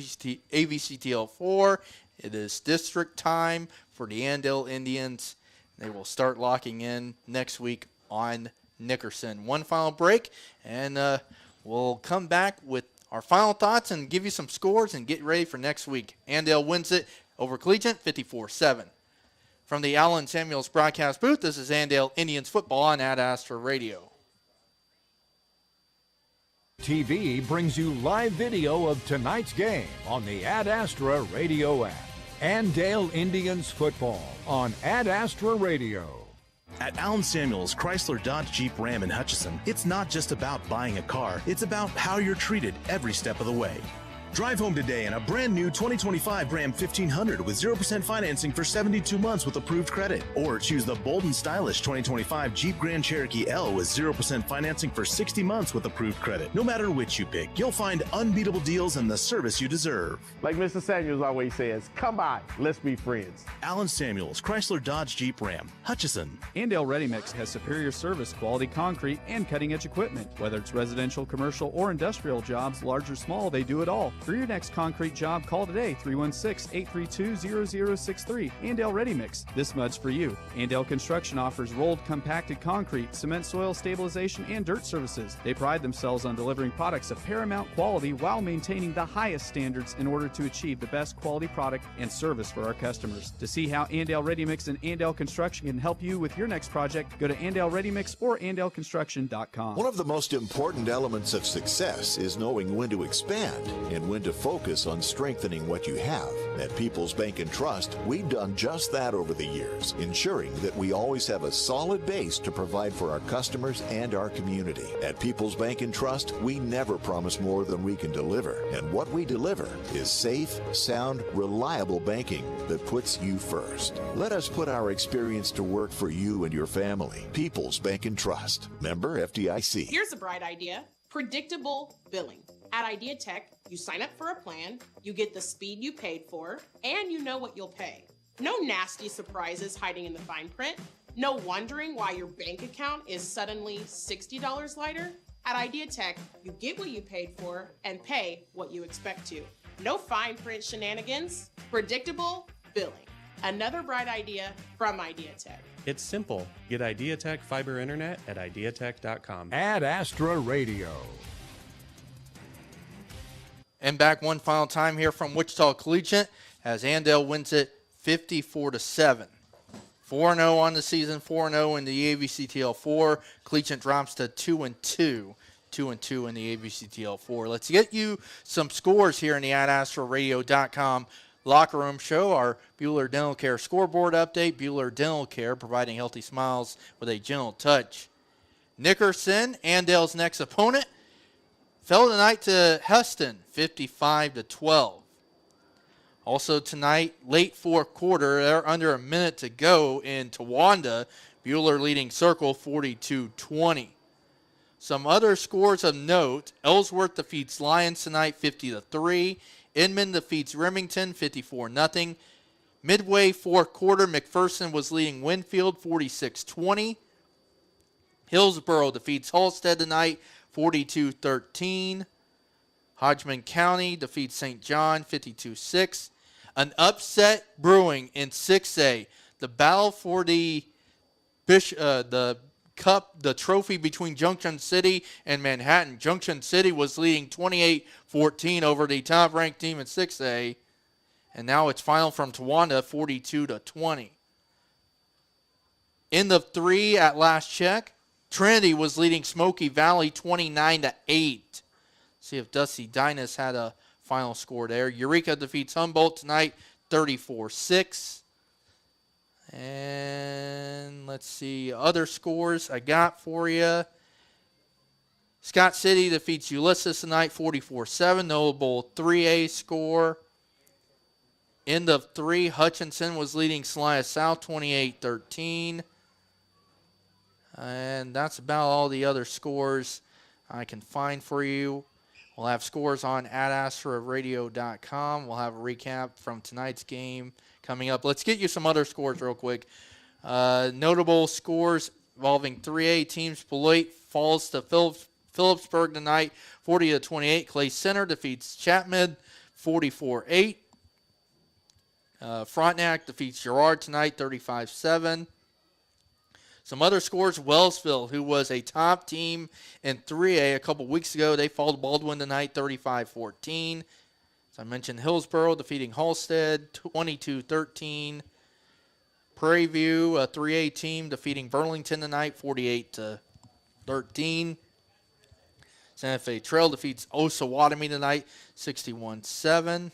AVCTL4. It is district time for the Andale Indians. They will start locking in next week on Nickerson. One final break, and we'll come back with our final thoughts and give you some scores and get ready for next week. Andale wins it over Collegiate 54-7. From the Allen Samuels broadcast booth, this is Andale Indians football on AdAstra Radio. TV brings you live video of tonight's game on the AdAstra Radio app. Andale Indians football on AdAstra Radio. At Allen Samuels Chrysler Dodge Jeep Ram in Hutchinson, it's not just about buying a car, it's about how you're treated every step of the way. Drive home today in a brand new 2025 Ram 1500 with 0% financing for 72 months with approved credit. Or choose the bold and stylish 2025 Jeep Grand Cherokee L with 0% financing for 60 months with approved credit. No matter which you pick, you'll find unbeatable deals and the service you deserve. Like Mr. Samuels always says, come by, let's be friends. Allen Samuels, Chrysler Dodge Jeep Ram, Hutchinson. Andale Ready Mix has superior service, quality concrete, and cutting-edge equipment. Whether it's residential, commercial, or industrial jobs, large or small, they do it all. For your next concrete job, call today, 316-832-0063. Andale Ready Mix. This mud's for you. Andale Construction offers rolled compacted concrete, cement soil stabilization, and dirt services. They pride themselves on delivering products of paramount quality while maintaining the highest standards in order to achieve the best quality product and service for our customers. To see how Andale Ready Mix and Andale Construction can help you with your next project, go to Andale Ready Mix or AndaleConstruction.com. One of the most important elements of success is knowing when to expand and when to focus on strengthening what you have. At People's Bank and Trust, we've done just that over the years, ensuring that we always have a solid base to provide for our customers and our community. At People's Bank and Trust, we never promise more than we can deliver. And what we deliver is safe, sound, reliable banking that puts you first. Let us put our experience to work for you and your family. People's Bank and Trust. Member FDIC. Here's a bright idea. Predictable billing. At Idea Tech, you sign up for a plan, you get the speed you paid for, and you know what you'll pay. No nasty surprises hiding in the fine print. No wondering why your bank account is suddenly $60 lighter. At Idea Tech, you get what you paid for and pay what you expect to. No fine print shenanigans. Predictable billing. Another bright idea from Idea Tech. It's simple. Get IdeaTech fiber internet at ideatech.com. Ad Astra Radio. And back one final time here from Wichita Collegiate as Andale wins it 54-7. 4-0 on the season, 4-0 in the ABCTL4. Collegiate drops to 2-2. 2-2 in the ABCTL4. Let's get you some scores here in the AdAstraRadio.com locker room show. Our Bueller Dental Care scoreboard update. Bueller Dental Care providing healthy smiles with a gentle touch. Nickerson, Andale's next opponent, fell tonight to Heston, 55-12. Also tonight, late fourth quarter, they're under a minute to go in Towanda. Bueller leading Circle 42-20. Some other scores of note: Ellsworth defeats Lions tonight 50-3. Inman defeats Remington 54-0. Midway fourth quarter, McPherson was leading Winfield 46-20. Hillsboro defeats Halstead tonight 42-13. Hodgman County defeats St. John 52-6. An upset brewing in 6A. The battle for the Cup, the trophy between Junction City and Manhattan. Junction City was leading 28-14 over the top-ranked team in 6A. And now it's final from Towanda, 42-20. In the 3 at last check, Trinity was leading Smoky Valley 29-8. See if Dusty Dynas had a final score there. Eureka defeats Humboldt tonight 34-6. And let's see, other scores I got for you. Scott City defeats Ulysses tonight 44-7. Notable 3A score. End of 3, Hutchinson was leading Celaya South 28-13. And that's about all the other scores I can find for you. We'll have scores on AdAstraRadio.com. We'll have a recap from tonight's game coming up. Let's get you some other scores real quick. Notable scores involving 3A teams. Beloit falls to Phillipsburg tonight 40-28. Clay Center defeats Chapman 44-8. Frontenac defeats Girard tonight 35-7. Some other scores: Wellsville, who was a top team in 3A a couple weeks ago, they fall to Baldwin tonight 35-14. As I mentioned, Hillsboro defeating Halstead 22-13. Prairie View, a 3A team, defeating Burlington tonight 48-13. Santa Fe Trail defeats Osawatomie tonight 61-7.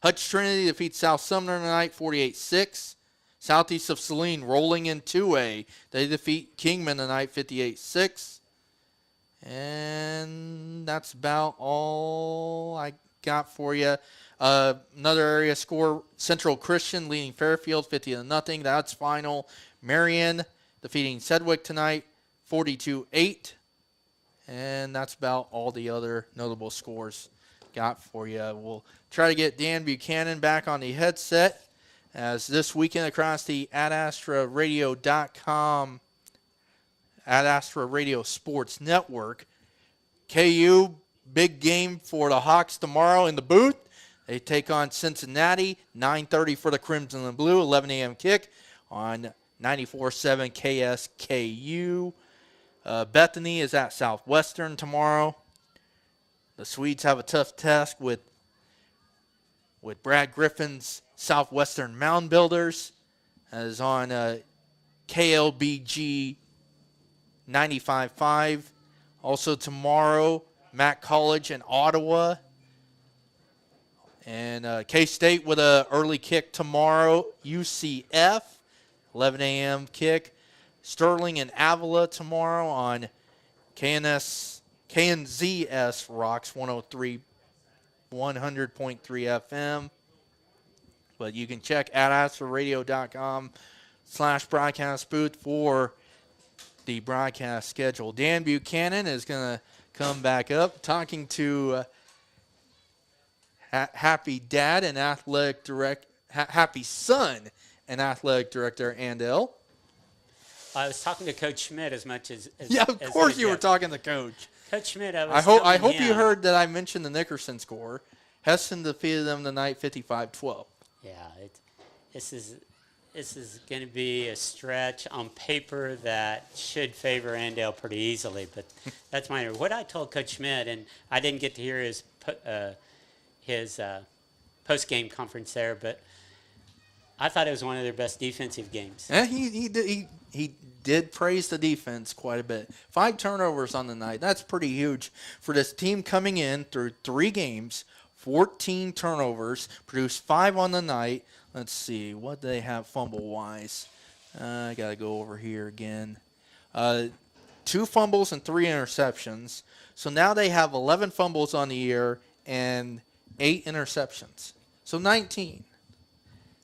Hutch Trinity defeats South Sumner tonight 48-6. Southeast of Saline rolling in 2A. They defeat Kingman tonight 58-6. And that's about all I got for you. Another area score, Central Christian leading Fairfield 50-0. That's final. Marion defeating Sedgwick tonight 42-8. And that's about all the other notable scores got for you. We'll try to get Dan Buchanan back on the headset, as this weekend across the AdAstraRadio.com, AdAstra Radio Sports Network, KU, big game for the Hawks tomorrow in the booth. They take on Cincinnati, 9:30 for the Crimson and Blue, 11 a.m. kick on 94.7 KSKU. Bethany is at Southwestern tomorrow. The Swedes have a tough task with Brad Griffin's Southwestern Mound Builders, as on KLBG 95.5. Also tomorrow, Mac College and Ottawa. And K-State with an early kick tomorrow. UCF, 11 a.m. kick. Sterling and Avila tomorrow on KNZS Rocks 100.3 FM. But you can check at AsperRadio.com/broadcast booth for the broadcast schedule. Dan Buchanan is going to come back up talking to Happy Dad and Athletic Direct, Happy Son and Athletic Director Andale. I was talking to Coach Schmidt as much as yeah, of course you were talking to Coach. Coach Schmidt, I hope you heard that I mentioned the Nickerson score. Heston defeated them tonight 55-12. Yeah, this is going to be a stretch on paper that should favor Andale pretty easily, but that's minor. What I told Coach Schmidt, and I didn't get to hear his post-game conference there, but I thought it was one of their best defensive games. Yeah, he did praise the defense quite a bit. 5 turnovers on the night. That's pretty huge for this team coming in through 3 games, 14 turnovers, produced 5 on the night. Let's see, what do they have fumble-wise? I got to go over here again. 2 fumbles and 3 interceptions. So now they have 11 fumbles on the year and 8 interceptions. So 19.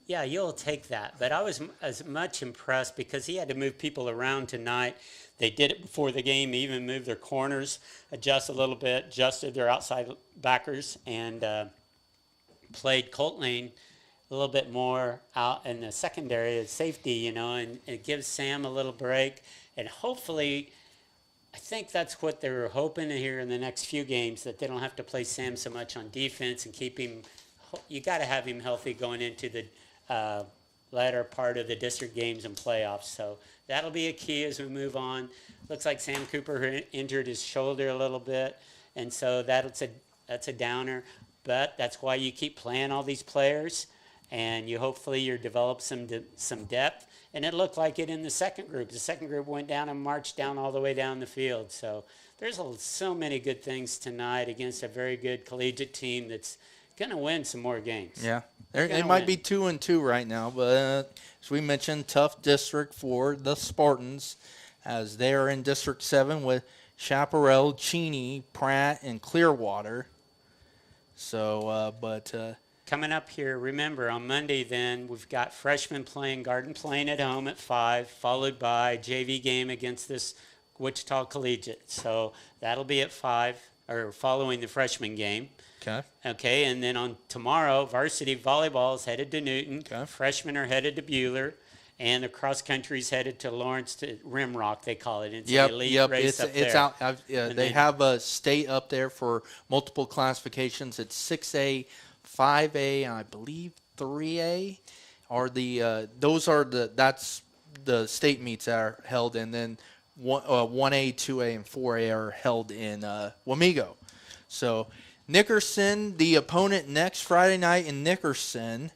Yeah, you'll take that. But I was as much impressed because he had to move people around tonight. They did it before the game, even moved their corners, adjust a little bit, adjusted their outside backers, and played Colt Lane a little bit more out in the secondary as safety, and it gives Sam a little break. And hopefully, I think that's what they were hoping to hear in the next few games, that they don't have to play Sam so much on defense and keep him. You got to have him healthy going into the latter part of the district games and playoffs. So that'll be a key as we move on. Looks like Sam Cooper injured his shoulder a little bit, and so that's a downer. But that's why you keep playing all these players, and hopefully you develop some depth. And it looked like it in the second group. The second group went down and marched down all the way down the field. So there's so many good things tonight against a very good collegiate team that's going to win some more games. Yeah, they might be 2-2 right now, but as we mentioned, tough district for the Spartans as they are in District 7 with Chaparral, Cheney, Pratt, and Clearwater. So, coming up here, remember, on Monday then, we've got freshmen playing Garden Plain at home at 5, followed by JV game against this Wichita Collegiate. So that'll be at 5, or following the freshman game. Okay, and then on tomorrow, varsity volleyball is headed to Newton. Freshmen are headed to Buehler. And the cross country is headed to Lawrence to Rimrock, they call it. It's an elite race up there. It's out. They have a state up there for multiple classifications. It's 6A, 5A, and I believe 3A are that's the state meets that are held, and then 1A, 2A, and 4A are held in Wamego. So Nickerson, the opponent next Friday night in Nickerson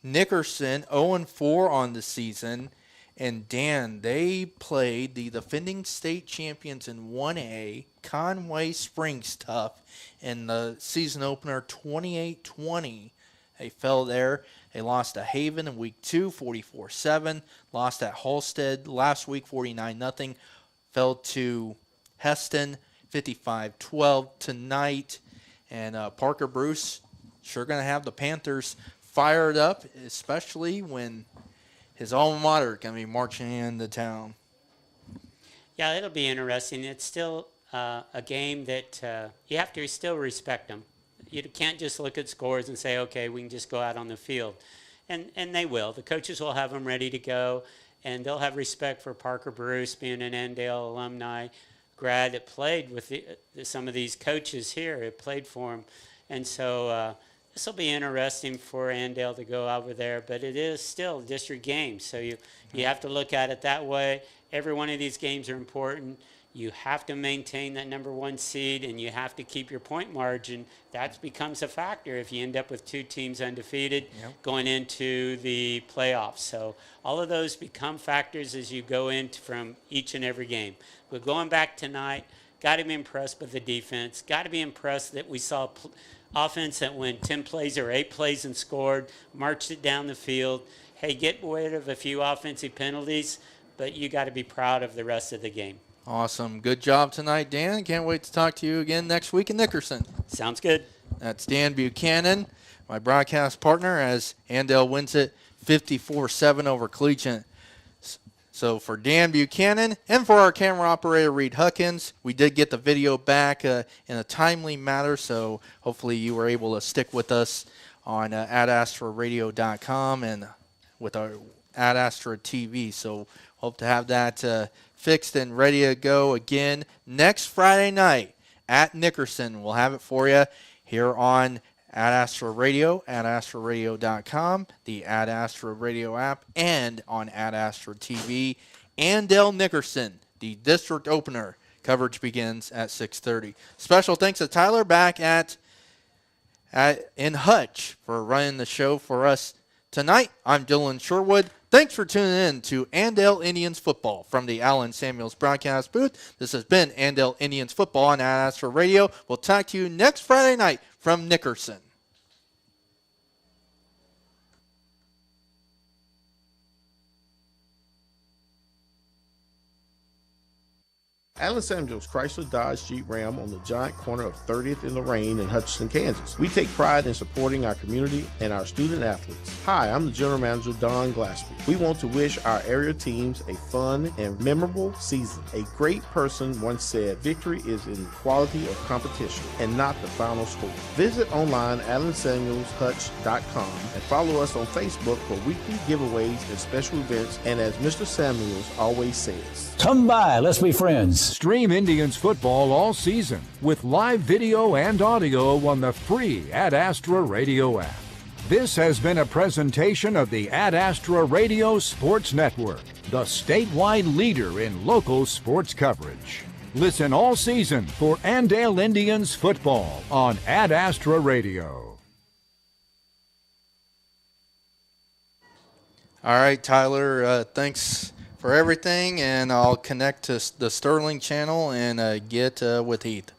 0-4 on the season. And Dan, they played the defending state champions in 1A, Conway Springs Tough, in the season opener 28-20. They fell there. They lost to Haven in week 2, 44-7. Lost at Halstead last week, 49-0. Fell to Heston, 55-12 tonight. And Parker Bruce sure going to have the Panthers fired up, especially when his alma mater can be marching into town. Yeah, it'll be interesting. It's still a game that you have to still respect them. You can't just look at scores and say, okay, we can just go out on the field. And they will. The coaches will have them ready to go, and they'll have respect for Parker Bruce being an Andale alumni grad that played with some of these coaches here. It played for him. And so this will be interesting for Andale to go over there, but it is still a district game, so you have to look at it that way. Every one of these games are important. You have to maintain that number 1 seed, and you have to keep your point margin. That becomes a factor if you end up with 2 teams undefeated going into the playoffs. So all of those become factors as you go into from each and every game. But going back tonight, Got to be impressed with the defense. Got to be impressed that we saw offense that went 10 plays or 8 plays and scored, marched it down the field. Hey, get rid of a few offensive penalties, but you got to be proud of the rest of the game. Awesome. Good job tonight, Dan. Can't wait to talk to you again next week in Nickerson. Sounds good. That's Dan Buchanan, my broadcast partner, as Andale wins it 54-7 over Collegiate. So for Dan Buchanan and for our camera operator, Reed Huckins, we did get the video back in a timely manner, so hopefully you were able to stick with us on @AstraRadio.com and with our @Astra TV. So hope to have that fixed and ready to go again next Friday night at Nickerson. We'll have it for you here on @Astra Radio, @AstraRadio.com, the @Astra Radio app, and on @Astra TV. Andale Nickerson, the district opener. Coverage begins at 6:30. Special thanks to Tyler back in Hutch for running the show for us tonight. I'm Dylan Sherwood. Thanks for tuning in to Andale Indians Football from the Allen Samuels broadcast booth. This has been Andale Indians Football on @Astra Radio. We'll talk to you next Friday night from Nickerson. Allen Samuels Chrysler Dodge Jeep Ram on the giant corner of 30th and Lorraine in Hutchinson, Kansas. We take pride in supporting our community and our student athletes. Hi, I'm the General Manager, Don Glassby. We want to wish our area teams a fun and memorable season. A great person once said, victory is in the quality of competition and not the final score. Visit online AllenSamuelsHutch.com and follow us on Facebook for weekly giveaways and special events. And as Mr. Samuels always says, come by, let's be friends. Stream Indians football all season with live video and audio on the free @Astra Radio app. This has been a presentation of the @Astra Radio Sports Network, the statewide leader in local sports coverage. Listen all season for Andale Indians football on @Astra Radio. All right, Tyler, thanks for everything, and I'll connect to the Sterling channel and get with Heath.